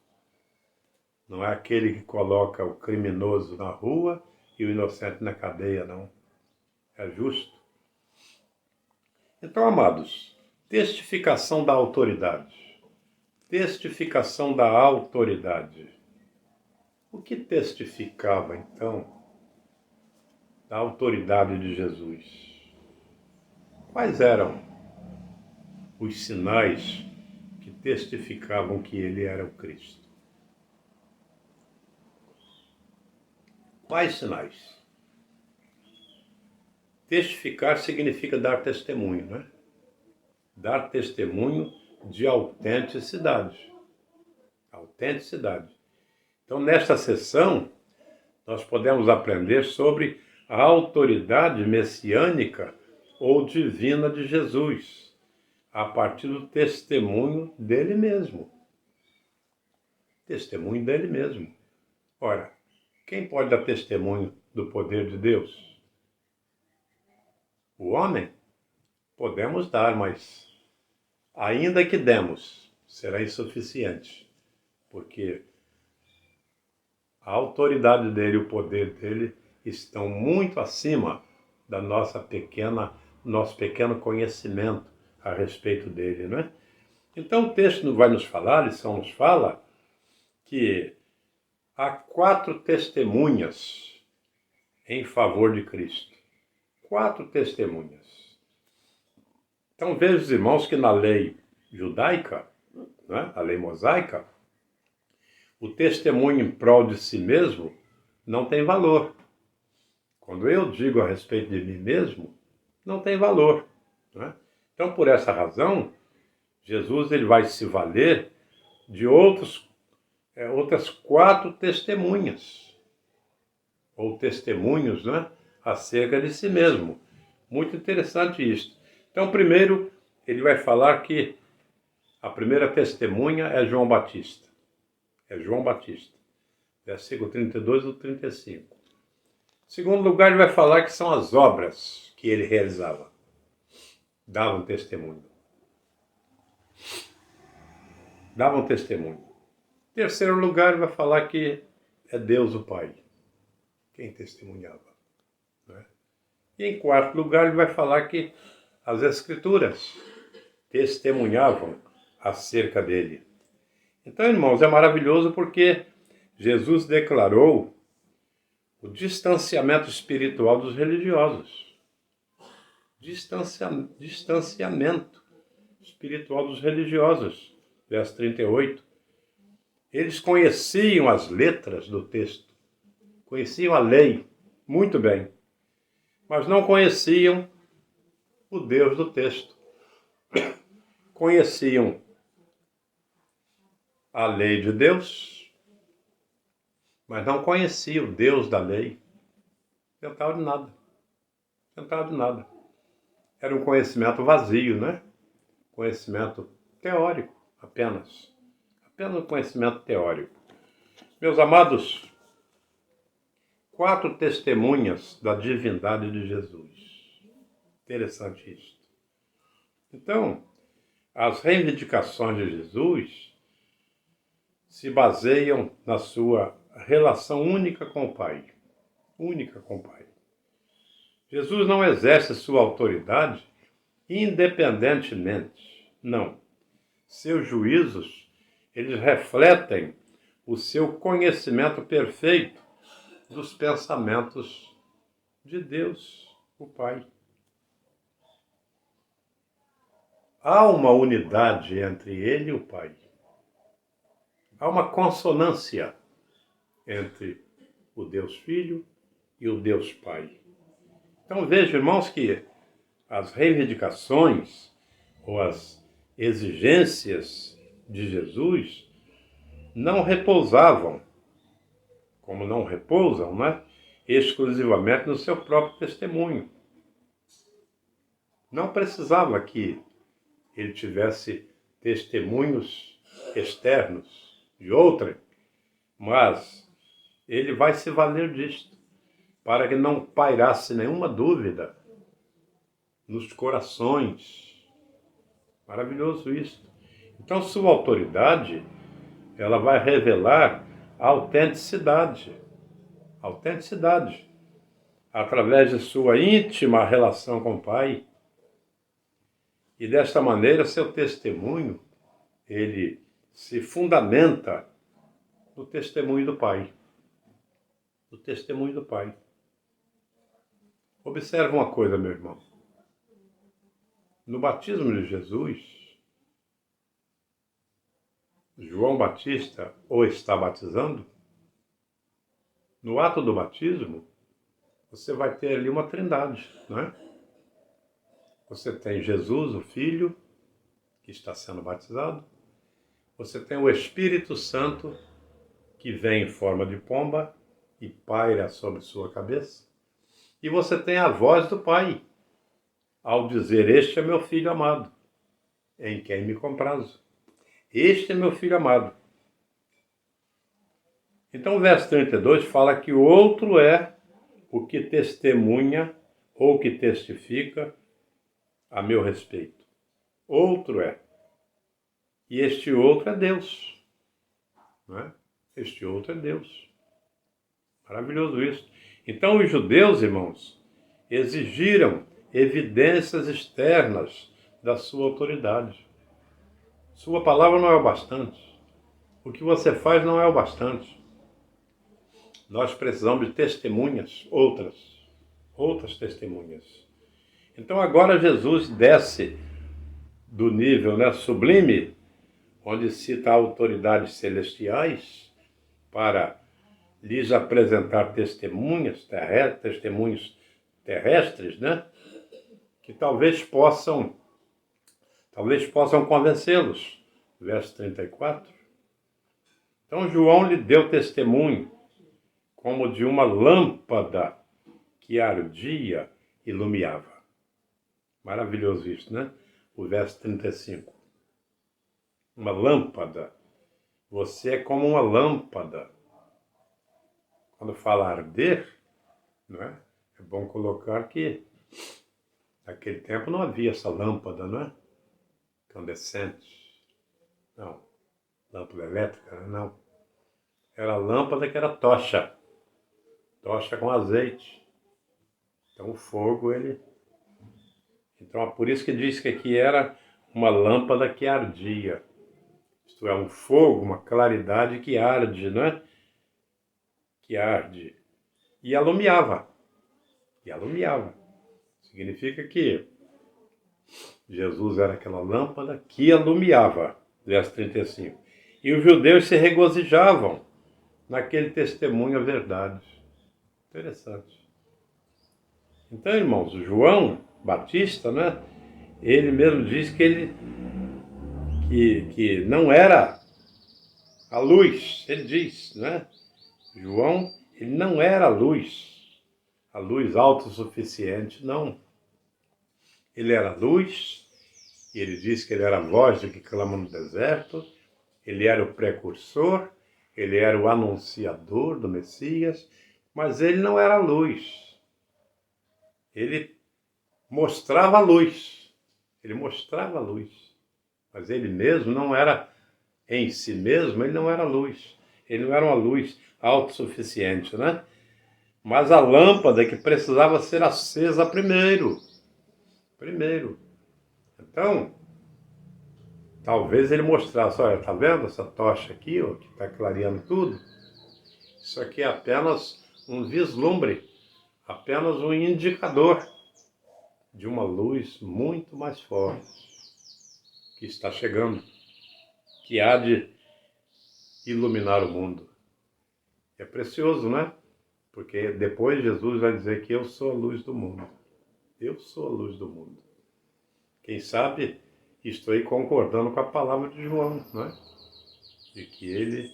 Não é aquele que coloca o criminoso na rua e o inocente na cadeia, não. É justo. Então, amados, testificação da autoridade. Testificação da autoridade. O que testificava, então, da autoridade de Jesus? Quais eram os sinais que testificavam que ele era o Cristo? Quais sinais? Testificar significa dar testemunho, né? Dar testemunho de autenticidade. Autenticidade. Então, nesta sessão, nós podemos aprender sobre a autoridade messiânica ou divina de Jesus, a partir do testemunho dele mesmo. Testemunho dele mesmo. Ora, quem pode dar testemunho do poder de Deus? O homem? Podemos dar, mas ainda que demos, será insuficiente, porque a autoridade dele e o poder dele estão muito acima da nosso pequeno conhecimento a respeito dele, não é? Então o texto vai nos falar, a lição nos fala, que há 4 testemunhas em favor de Cristo. 4 testemunhas. Então veja, os irmãos, que na lei judaica, né, a lei mosaica, o testemunho em prol de si mesmo não tem valor. Quando eu digo a respeito de mim mesmo, não tem valor, né? Então, por essa razão, Jesus ele vai se valer de outras 4 testemunhas, ou testemunhos, né, acerca de si mesmo. Muito interessante isso. Então, primeiro, ele vai falar que a primeira testemunha é João Batista. É João Batista. Versículo 32 e 35. Em segundo lugar, ele vai falar que são as obras que ele realizava. Davam testemunho. Davam testemunho. Em terceiro lugar, ele vai falar que é Deus o Pai quem testemunhava, né? E em quarto lugar, ele vai falar que as Escrituras testemunhavam acerca dele. Então, irmãos, é maravilhoso porque Jesus declarou o distanciamento espiritual dos religiosos. Distanciamento espiritual dos religiosos. Verso 38. Eles conheciam as letras do texto, conheciam a lei muito bem, mas não conheciam o Deus do texto. Conheciam a lei de Deus, mas não conheciam o Deus da lei. Tentaram de nada. Tentaram de nada. Era um conhecimento vazio, né? Conhecimento teórico, apenas. Apenas um conhecimento teórico. Meus amados, 4 testemunhas da divindade de Jesus. Interessante isso. Então, as reivindicações de Jesus se baseiam na sua relação única com o Pai. Única com o Pai. Jesus não exerce sua autoridade independentemente. Não. Seus juízos, eles refletem o seu conhecimento perfeito dos pensamentos de Deus, o Pai. Há uma unidade entre ele e o Pai. Há uma consonância entre o Deus Filho e o Deus Pai. Então vejam, irmãos, que as reivindicações ou as exigências de Jesus não repousavam, como não repousam, né, exclusivamente no seu próprio testemunho. Não precisava que ele tivesse testemunhos externos de outrem, mas ele vai se valer disto, para que não pairasse nenhuma dúvida nos corações. Maravilhoso isso. Então, sua autoridade, ela vai revelar a autenticidade, através de sua íntima relação com o Pai. E desta maneira, seu testemunho, ele se fundamenta no testemunho do Pai. No testemunho do Pai. Observe uma coisa, meu irmão. No batismo de Jesus, João Batista o está batizando. No ato do batismo, você vai ter ali uma trindade, não é? Você tem Jesus, o Filho, que está sendo batizado. Você tem o Espírito Santo, que vem em forma de pomba e paira sobre sua cabeça. E você tem a voz do Pai, ao dizer: este é meu Filho amado, em quem me comprazo. Este é meu Filho amado. Então o verso 32 fala que o outro é o que testemunha ou que testifica a meu respeito. Outro é. E este outro é Deus. Não é? Este outro é Deus. Maravilhoso isso. Então os judeus, irmãos, exigiram evidências externas da sua autoridade. Sua palavra não é o bastante. O que você faz não é o bastante. Nós precisamos de testemunhas, outras testemunhas. Então agora Jesus desce do nível, né, sublime, onde cita autoridades celestiais, para lhes apresentar testemunhos terrestres, né, que talvez possam convencê-los. Verso 34. Então João lhe deu testemunho, como de uma lâmpada que ardia e lumiava. Maravilhoso isso, né? O verso 35. Uma lâmpada. Você é como uma lâmpada. Quando fala arder, não é? É bom colocar que naquele tempo não havia essa lâmpada, não é? Incandescente. Não. Lâmpada elétrica, não. Era a lâmpada que era tocha. Tocha com azeite. Então o fogo, ele... Então é por isso que diz que aqui era uma lâmpada que ardia. Isto é, um fogo, uma claridade que arde, né? Que arde. E alumiava. Significa que Jesus era aquela lâmpada que alumiava. Verso 35. E os judeus se regozijavam naquele testemunho à verdade. Interessante. Então, irmãos, João Batista, né? Ele mesmo diz que que não era a luz. Ele diz, né? João, ele não era a luz autossuficiente, não. Ele era a luz, e ele diz que ele era a voz do que clama no deserto, ele era o precursor, ele era o anunciador do Messias, mas ele não era a luz. Ele mostrava a luz, mas ele mesmo não era, em si mesmo, ele não era luz. Ele não era uma luz autossuficiente, né? Mas a lâmpada que precisava ser acesa primeiro. Então, talvez ele mostrasse: olha, tá vendo essa tocha aqui, ó, que está clareando tudo? Isso aqui é apenas um vislumbre, apenas um indicador de uma luz muito mais forte que está chegando, que há de iluminar o mundo. É precioso, né? Porque depois Jesus vai dizer que eu sou a luz do mundo. Eu sou a luz do mundo. Quem sabe estou aí concordando com a palavra de João, não é? De que ele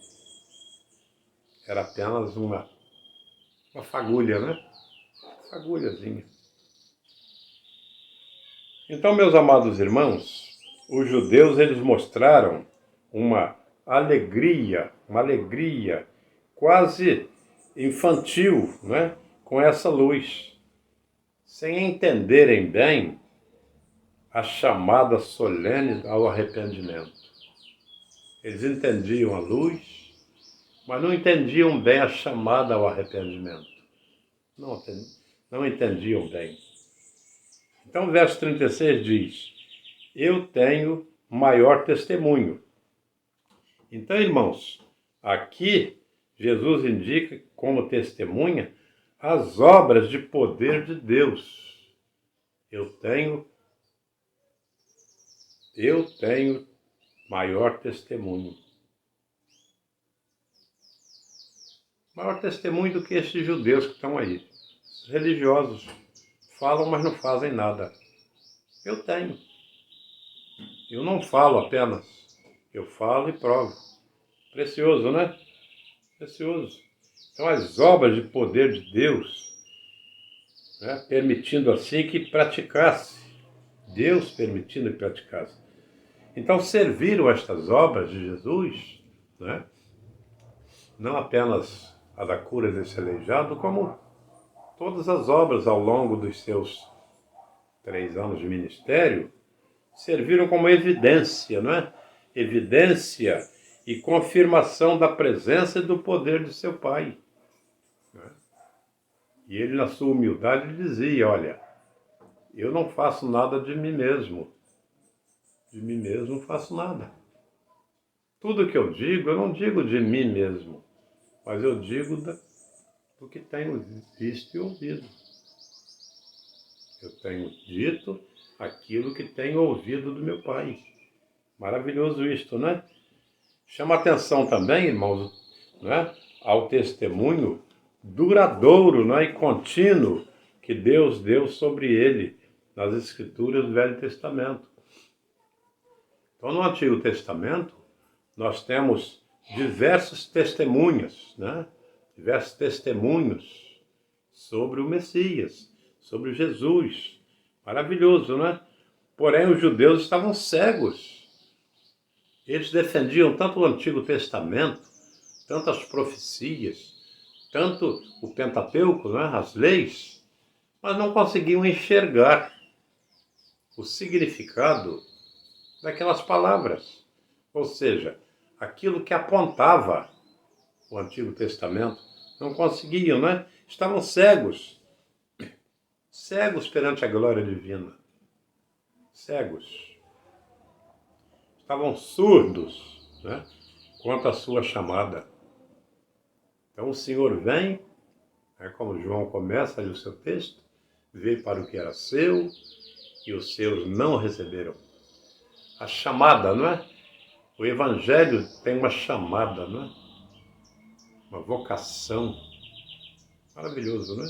era apenas uma fagulha, né? Fagulhazinha. Então, meus amados irmãos, os judeus, eles mostraram uma alegria quase infantil, né, com essa luz, sem entenderem bem a chamada solene ao arrependimento. Eles entendiam a luz, mas não entendiam bem a chamada ao arrependimento. Não entendiam bem. Então o verso 36 diz: eu tenho maior testemunho. Então, irmãos, aqui Jesus indica como testemunha as obras de poder de Deus. Eu tenho maior testemunho. Maior testemunho do que esses judeus que estão aí. Os religiosos falam, mas não fazem nada. Eu tenho. Eu não falo apenas. Eu falo e provo. Precioso, né? Precioso. Então, as obras de poder de Deus, né, permitindo assim que praticasse. Deus permitindo que praticasse. Então, serviram estas obras de Jesus, né, não apenas a da cura desse aleijado, como todas as obras ao longo dos seus 3 anos de ministério, serviram como evidência, não é? Evidência e confirmação da presença e do poder de seu Pai. E ele, na sua humildade, dizia: olha, eu não faço nada de mim mesmo. De mim mesmo não faço nada. Tudo que eu digo, eu não digo de mim mesmo, mas eu digo do que tenho visto e ouvido. Eu tenho dito aquilo que tenho ouvido do meu Pai. Maravilhoso isto, né? Chama atenção também, irmãos, né, ao testemunho duradouro, né, e contínuo que Deus deu sobre ele nas Escrituras do Velho Testamento. Então, no Antigo Testamento, nós temos diversas testemunhas, né? Diversos testemunhos sobre o Messias, sobre Jesus. Maravilhoso, né? Porém, os judeus estavam cegos. Eles defendiam tanto o Antigo Testamento, tantas profecias, tanto o Pentateuco, né? As leis, mas não conseguiam enxergar o significado daquelas palavras. Ou seja, aquilo que apontava o Antigo Testamento, não conseguiam, né? Estavam cegos. Cegos perante a glória divina. Cegos. Estavam surdos, né, quanto à sua chamada. Então o Senhor vem, como João começa ali o seu texto, veio para o que era seu e os seus não receberam. A chamada, não é? O Evangelho tem uma chamada, não é? Uma vocação. Maravilhoso, não é?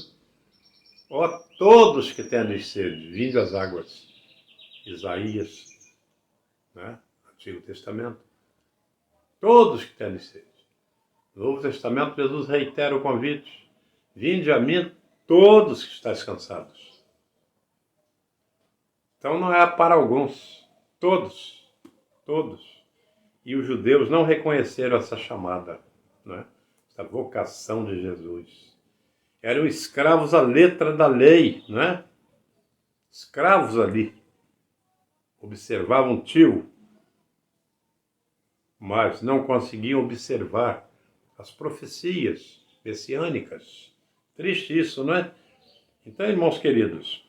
Ó, todos que têm sede, vinde às águas. Isaías, né? Antigo Testamento. Todos que têm sede. No Novo Testamento, Jesus reitera o convite: vinde a mim todos que estáis cansados. Então não é para alguns, todos. E os judeus não reconheceram essa chamada, né? Essa vocação de Jesus. Eram escravos à letra da lei, né? Escravos ali. Observavam o tio, mas não conseguiam observar as profecias messiânicas. Triste isso, não é? Então, irmãos queridos,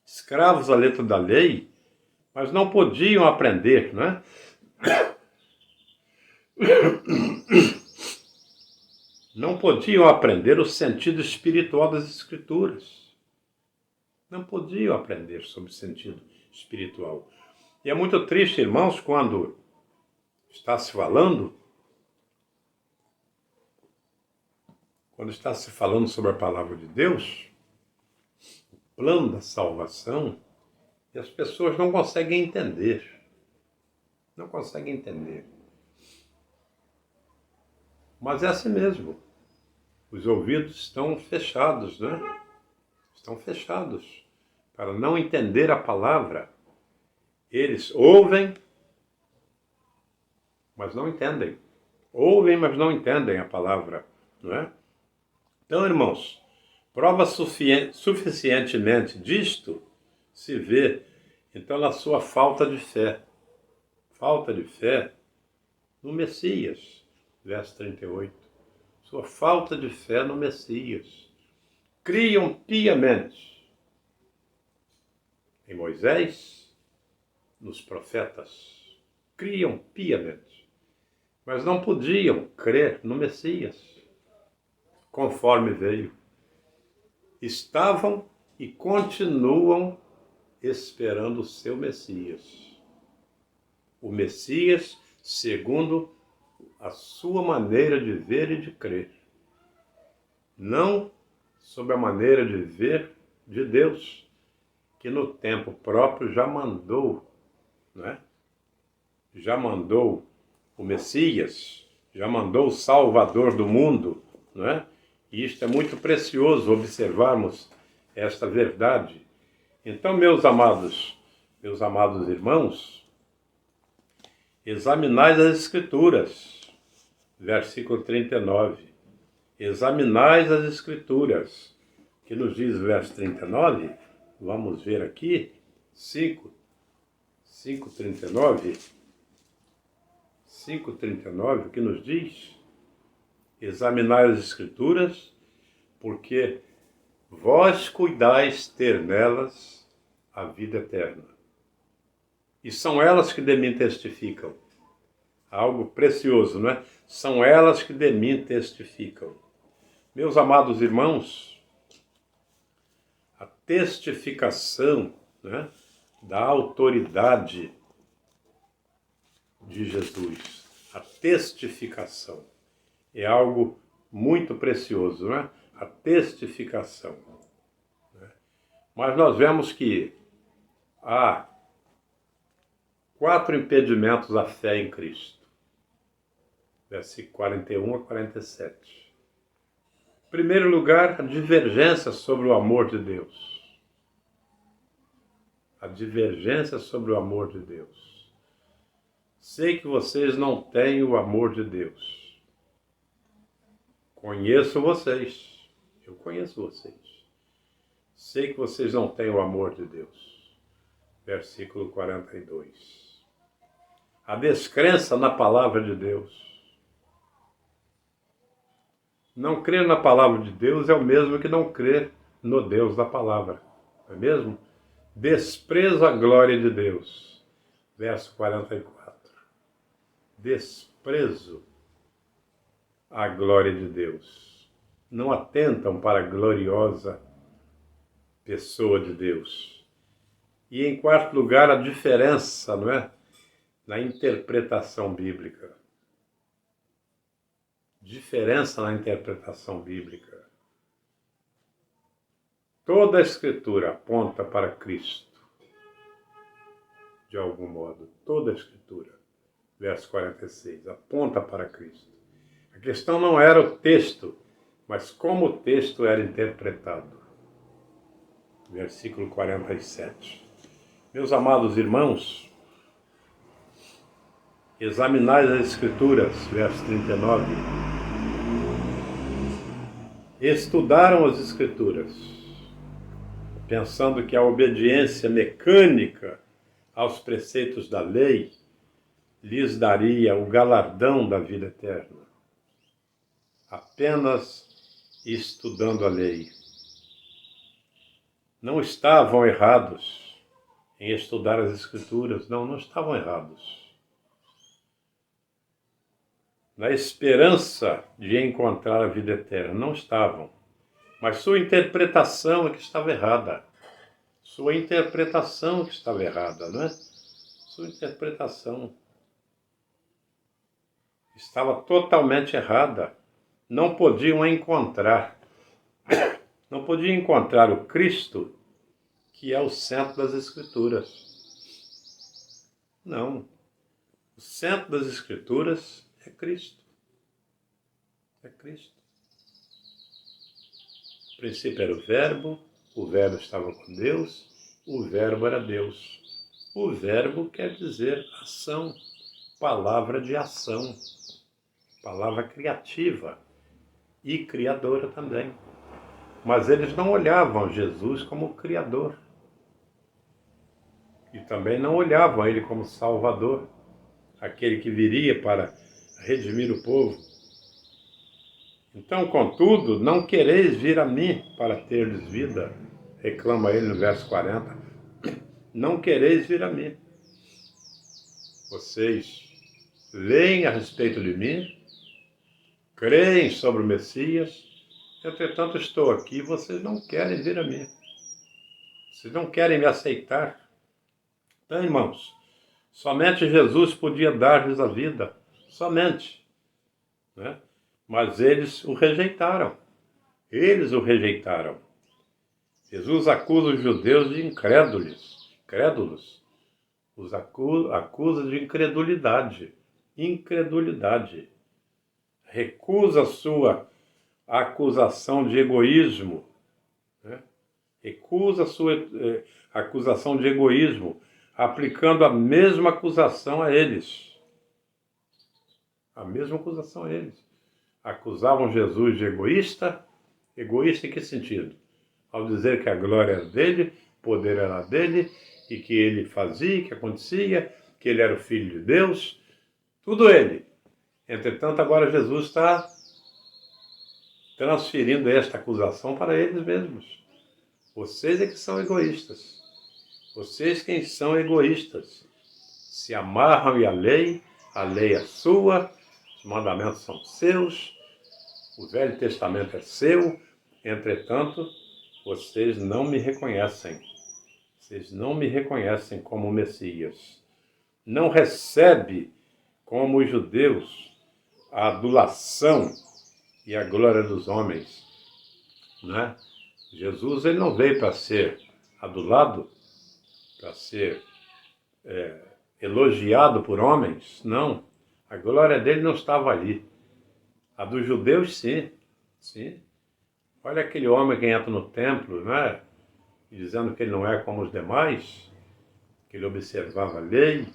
escravos à letra da lei, mas não podiam aprender, não é? Não podiam aprender o sentido espiritual das Escrituras. Não podiam aprender sobre o sentido espiritual. E é muito triste, irmãos, quando está se falando sobre a palavra de Deus, o plano da salvação, e as pessoas não conseguem entender. Não conseguem entender. Mas é assim mesmo. Os ouvidos estão fechados, né? Estão fechados para não entender a palavra. Eles ouvem, mas não entendem. Ouvem, mas não entendem a palavra, não é? Então, irmãos, prova suficientemente disto se vê, então, na sua falta de fé. Falta de fé no Messias, verso 38. Sua falta de fé no Messias. Criam piamente em Moisés, nos profetas. Criam piamente, mas não podiam crer no Messias, conforme veio. Estavam e continuam esperando o seu Messias. O Messias segundo a sua maneira de ver e de crer. Não sob a maneira de ver de Deus, que no tempo próprio já mandou, né? Já mandou o Messias, já mandou o Salvador do mundo, né? E isto é muito precioso observarmos esta verdade. Então, meus amados irmãos, examinais as Escrituras, versículo 39. Examinais as Escrituras, que nos diz o verso 39, vamos ver aqui, 5:39, o que nos diz? Examinai as Escrituras, porque vós cuidais ter nelas a vida eterna. E são elas que de mim testificam. Algo precioso, não é? São elas que de mim testificam. Meus amados irmãos, a testificação, né, da autoridade de Jesus, a testificação é algo muito precioso, não é? A testificação. Né? Mas nós vemos que há 4 impedimentos à fé em Cristo. Versículo 41 a 47. Em primeiro lugar, a divergência sobre o amor de Deus. A divergência sobre o amor de Deus. Sei que vocês não têm o amor de Deus. Conheço vocês. Eu conheço vocês. Sei que vocês não têm o amor de Deus. Versículo 42. A descrença na palavra de Deus. Não crer na palavra de Deus é o mesmo que não crer no Deus da palavra. Não é mesmo? Desprezo a glória de Deus. Verso 44. Desprezo a glória de Deus. Não atentam para a gloriosa pessoa de Deus. E em quarto lugar, a diferença, não é? Na interpretação bíblica. Diferença na interpretação bíblica. Toda a Escritura aponta para Cristo, de algum modo. Toda a Escritura, verso 46, aponta para Cristo. A questão não era o texto, mas como o texto era interpretado. Versículo 47. Meus amados irmãos, examinai as Escrituras, verso 39. Estudaram as Escrituras, pensando que a obediência mecânica aos preceitos da lei lhes daria o galardão da vida eterna. Apenas estudando a lei. Não estavam errados em estudar as Escrituras, não estavam errados. Na esperança de encontrar a vida eterna, não estavam. Mas sua interpretação é que estava errada. Sua interpretação que estava errada, não é? Sua interpretação estava totalmente errada. Não podiam encontrar o Cristo, que é o centro das Escrituras. Não. O centro das Escrituras é Cristo. É Cristo. No princípio era o verbo estava com Deus, o verbo era Deus. O verbo quer dizer ação, palavra de ação, palavra criativa. e criadora também. Mas eles não olhavam Jesus como Criador. E também não olhavam Ele como Salvador, aquele que viria para redimir o povo. Então, contudo, não quereis vir a mim para terdes vida, reclama ele no verso 40. Não quereis vir a mim. Vocês leem a respeito de mim, creem sobre o Messias, entretanto estou aqui, vocês não querem vir a mim. Vocês não querem me aceitar. Então, irmãos, somente Jesus podia dar-lhes a vida, somente, né? Mas eles o rejeitaram. Eles o rejeitaram. Jesus acusa os judeus de incrédulos. Os acusa de incredulidade. Incredulidade. Recusa a sua acusação de egoísmo. Né? Recusa a sua acusação de egoísmo, aplicando a mesma acusação a eles. A mesma acusação a eles. Acusavam Jesus de egoísta. Egoísta em que sentido? Ao dizer que a glória era dele, o poder era dele, e que ele fazia, que acontecia, que ele era o Filho de Deus, tudo ele. Entretanto, agora Jesus está transferindo esta acusação para eles mesmos. Vocês é que são egoístas. Vocês quem são egoístas. Se amarram a lei é sua, os mandamentos são seus, o Velho Testamento é seu, entretanto, vocês não me reconhecem. Vocês não me reconhecem como Messias. Não recebe, como os judeus, a adulação e a glória dos homens. Né? Jesus ele não veio para ser adulado, para ser elogiado por homens. Não. A glória dele não estava ali. A dos judeus, sim. Sim. Olha aquele homem que entra no templo, né? Dizendo que ele não é como os demais, que ele observava a lei,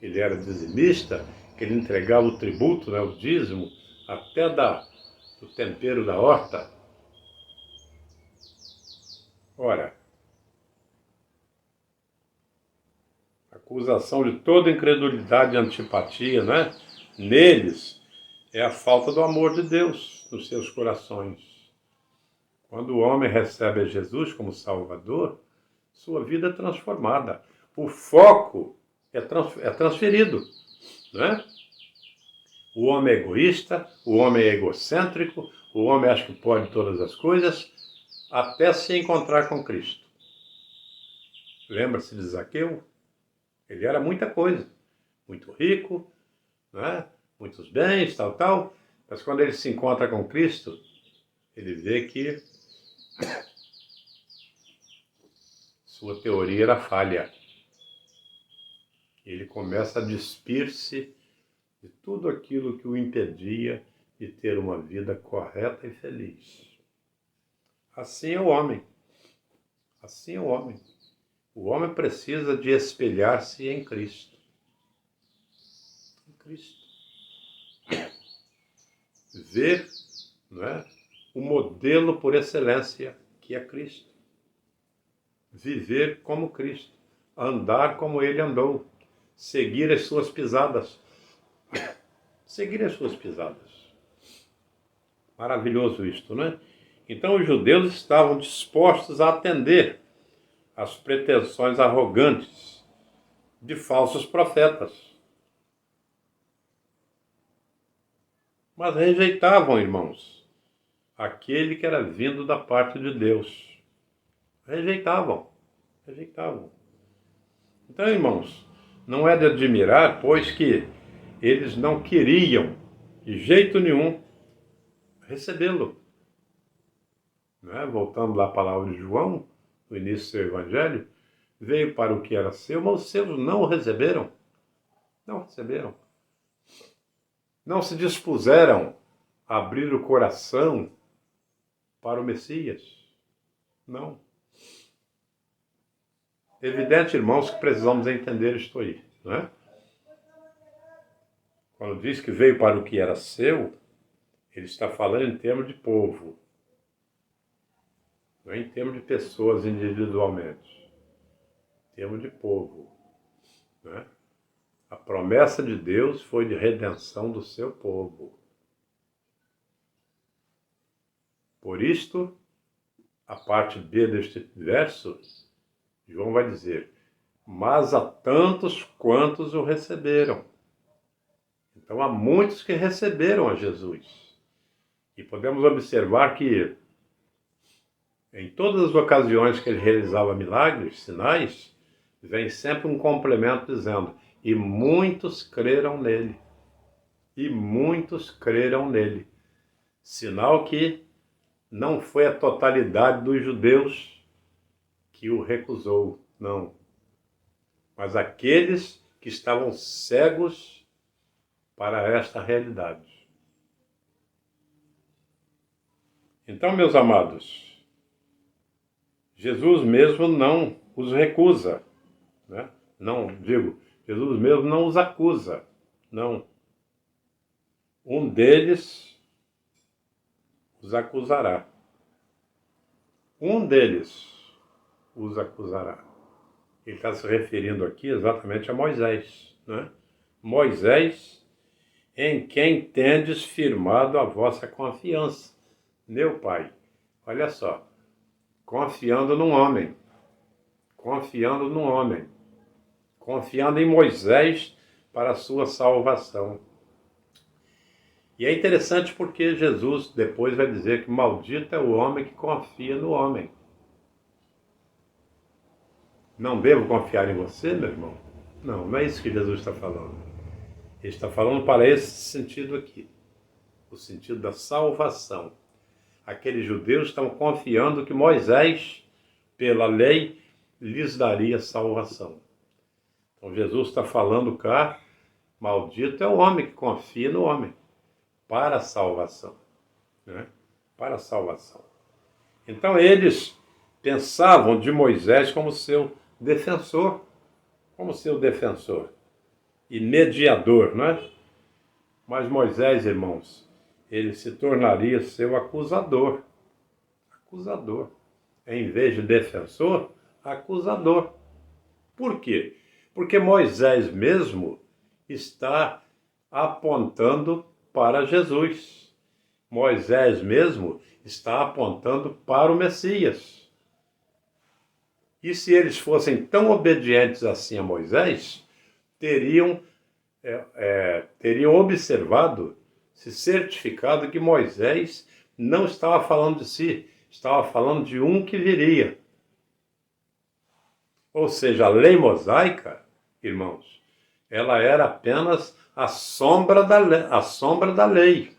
ele era dizimista, que ele entregava o tributo, né, o dízimo, até do tempero da horta. Ora, acusação de toda incredulidade e antipatia, né? Neles é a falta do amor de Deus nos seus corações. Quando o homem recebe a Jesus como Salvador, sua vida é transformada. O foco é transferido, né? O homem é egoísta, o homem é egocêntrico, o homem acha que pode todas as coisas, até se encontrar com Cristo. Lembra-se de Zaqueu? Ele era muita coisa, muito rico, né? Muitos bens, tal, mas quando ele se encontra com Cristo, ele vê que sua teoria era falha. Ele começa a despir-se de tudo aquilo que o impedia de ter uma vida correta e feliz. Assim é o homem. Assim é o homem. O homem precisa de espelhar-se em Cristo. Em Cristo. Ver, não é, o modelo por excelência, que é Cristo. Viver como Cristo. Andar como Ele andou. Seguir as suas pisadas. Seguir as suas pisadas. Maravilhoso isto, né? Então os judeus estavam dispostos a atender às pretensões arrogantes de falsos profetas. Mas rejeitavam, irmãos, aquele que era vindo da parte de Deus. Rejeitavam. Então, irmãos, não é de admirar, pois que eles não queriam, de jeito nenhum, recebê-lo. Não é? Voltando lá à palavra de João, no início do seu evangelho, veio para o que era seu, mas os seus não o receberam. Não receberam. Não se dispuseram a abrir o coração para o Messias. Não. Evidente, irmãos, que precisamos entender isto aí, não é? Quando diz que veio para o que era seu, Ele está falando em termos de povo, não é em termos de pessoas individualmente, em termos de povo, né? A promessa de Deus foi de redenção do seu povo. Por isto, a parte B deste verso, João vai dizer: mas a tantos quantos o receberam. Então há muitos que receberam a Jesus. E podemos observar que em todas as ocasiões que ele realizava milagres, sinais, vem sempre um complemento dizendo: e muitos creram nele. E muitos creram nele. Sinal que não foi a totalidade dos judeus que o recusou, não. Mas aqueles que estavam cegos para esta realidade. Então, meus amados, Jesus mesmo não os recusa, né? Não, digo, Jesus mesmo não os acusa, não. Um deles os acusará. Um deles os acusará. Ele está se referindo aqui exatamente a Moisés, né? Moisés, em quem tendes firmado a vossa confiança. Meu Pai, olha só, confiando num homem, confiando num homem, confiando em Moisés para a sua salvação. E é interessante porque Jesus depois vai dizer que maldito é o homem que confia no homem. Não devo confiar em você, meu irmão? Não, não é isso que Jesus está falando. Ele está falando para esse sentido aqui, o sentido da salvação. Aqueles judeus estão confiando que Moisés, pela lei, lhes daria salvação. Então Jesus está falando cá, maldito é o homem que confia no homem, para a salvação, né? Para a salvação. Então eles pensavam de Moisés como seu defensor, e mediador, não é? Mas Moisés, irmãos, ele se tornaria seu acusador. Acusador. Em vez de defensor, acusador. Por quê? Porque Moisés mesmo está apontando para Jesus. Moisés mesmo está apontando para o Messias. E se eles fossem tão obedientes assim a Moisés, teriam observado, se certificado que Moisés não estava falando de si, estava falando de um que viria. Ou seja, a lei mosaica, irmãos, ela era apenas a sombra da lei.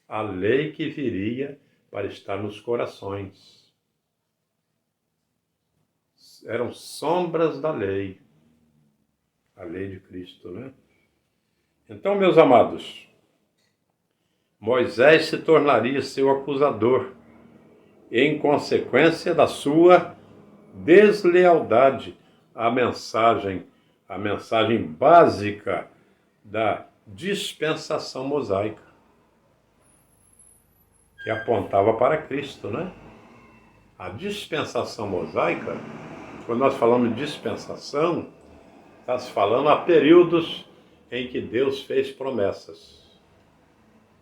A lei que viria para estar nos corações. Eram sombras da lei. A lei de Cristo, né? Então, meus amados, Moisés se tornaria seu acusador, em consequência da sua deslealdade à mensagem básica da dispensação mosaica, que apontava para Cristo, né? A dispensação mosaica, quando nós falamos de dispensação, está se falando há períodos em que Deus fez promessas,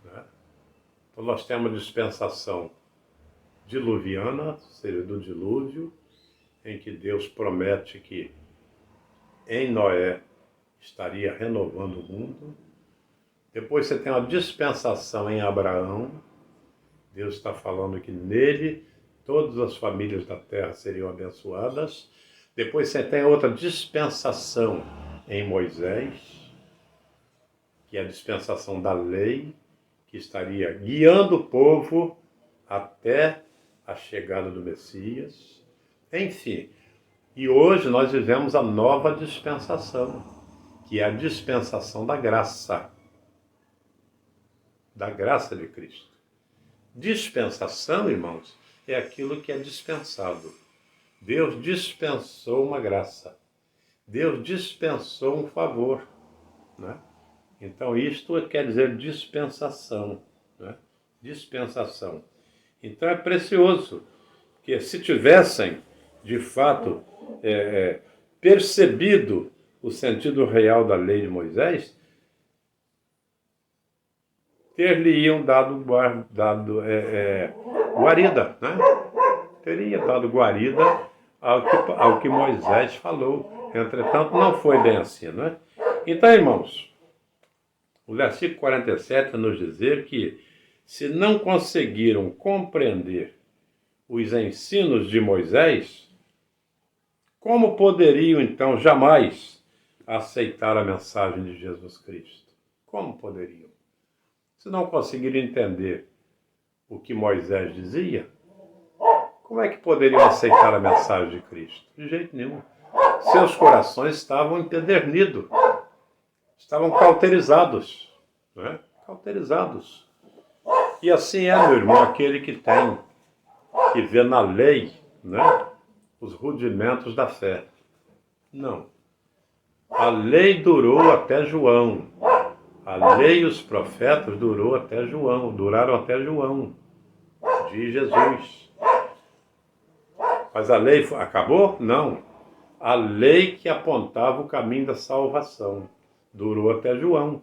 né? Então nós temos a dispensação diluviana, ou seja, do dilúvio, em que Deus promete que em Noé estaria renovando o mundo. Depois você tem a dispensação em Abraão. Deus está falando que nele todas as famílias da terra seriam abençoadas. Depois você tem outra dispensação em Moisés, que é a dispensação da lei, que estaria guiando o povo até a chegada do Messias. Enfim, e hoje nós vivemos a nova dispensação, que é a dispensação da graça de Cristo. Dispensação, irmãos, é aquilo que é dispensado. Deus dispensou uma graça. Deus dispensou um favor, né? Então isto quer dizer dispensação, né? dispensação. Então é precioso que, se tivessem, de fato, percebido o sentido real da lei de Moisés, ter-lhe-iam dado guarida, né? Teria dado guarida ao que Moisés falou. Entretanto, não foi bem assim, né? Então, irmãos, o versículo 47 nos dizer que, se não conseguiram compreender os ensinos de Moisés, como poderiam, então, jamais aceitar a mensagem de Jesus Cristo? Como poderiam? Se não conseguiram entender o que Moisés dizia, como é que poderiam aceitar a mensagem de Cristo? De jeito nenhum. Seus corações estavam empedernidos, estavam cauterizados, né? Cauterizados. E assim é, meu irmão, aquele que vê na lei, né, os rudimentos da fé. Não. A lei durou até João. A lei e os profetas duraram até João, de Jesus. Mas a lei acabou? Não. A lei que apontava o caminho da salvação durou até João.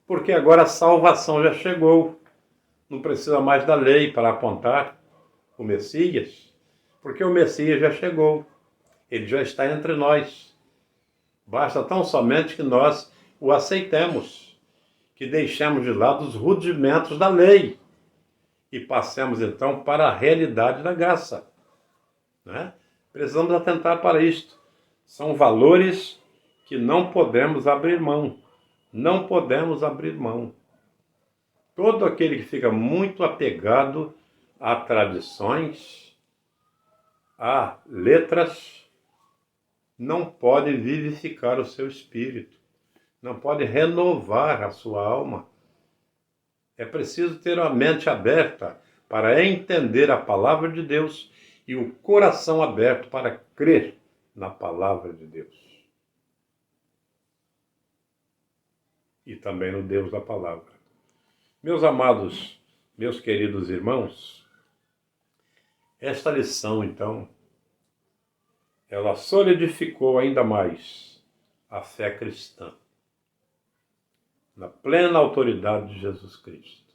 Porque agora a salvação já chegou. Não precisa mais da lei para apontar o Messias, porque o Messias já chegou. Ele já está entre nós. Basta tão somente que nós o aceitemos, que deixemos de lado os rudimentos da lei e passemos então para a realidade da graça, né? Precisamos atentar para isto. São valores que não podemos abrir mão. Não podemos abrir mão. Todo aquele que fica muito apegado a tradições, a letras, não pode vivificar o seu espírito, não pode renovar a sua alma. É preciso ter a mente aberta para entender a palavra de Deus e o coração aberto para crer na palavra de Deus. E também no Deus da palavra. Meus amados, meus queridos irmãos, esta lição, então, ela solidificou ainda mais a fé cristã, na plena autoridade de Jesus Cristo.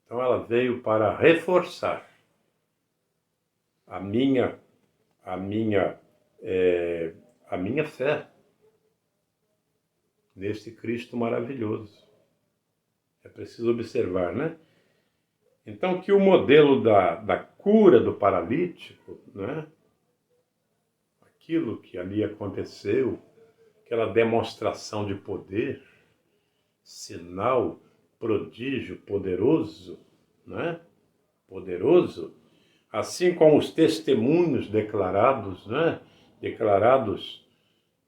Então ela veio para reforçar a minha fé neste Cristo maravilhoso. É preciso observar, né? Então, que o modelo da cura do paralítico, né? Aquilo que ali aconteceu, aquela demonstração de poder, sinal, prodígio, poderoso, né? Poderoso, assim como os testemunhos declarados, né?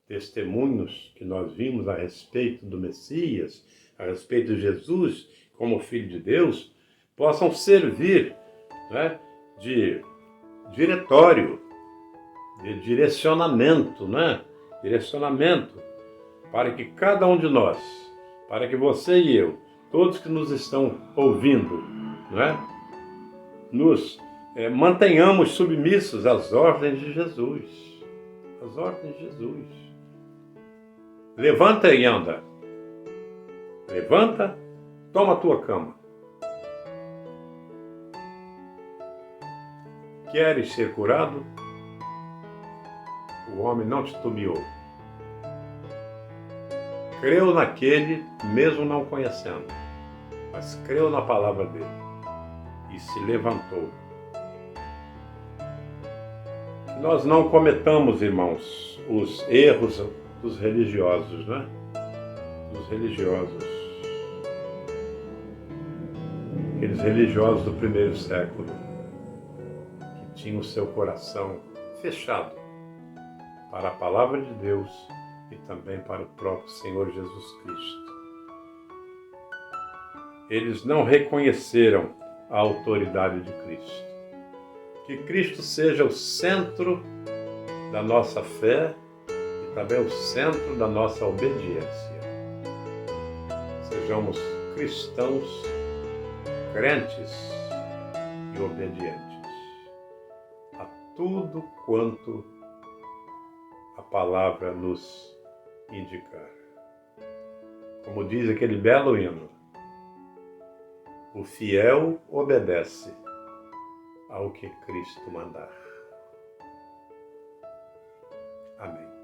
Testemunhos que nós vimos a respeito do Messias, a respeito de Jesus como Filho de Deus, possam servir, né, de diretório, de direcionamento, né? Direcionamento para que cada um de nós, para que você e eu, todos que nos estão ouvindo, né, nos mantenhamos submissos às ordens de Jesus. Às ordens de Jesus. Levanta e anda. Levanta, toma a tua cama. Queres ser curado? O homem não titubeou. Creu naquele, mesmo não conhecendo, mas creu na palavra dele e se levantou. Que nós não cometamos, irmãos, os erros dos religiosos, né? Dos religiosos. Aqueles religiosos do primeiro século, que tinham o seu coração fechado para a palavra de Deus e também para o próprio Senhor Jesus Cristo. Eles não reconheceram a autoridade de Cristo. Que Cristo seja o centro da nossa fé e também o centro da nossa obediência. Sejamos cristãos crentes e obedientes a tudo quanto a palavra nos indicar. Como diz aquele belo hino, o fiel obedece ao que Cristo mandar. Amém.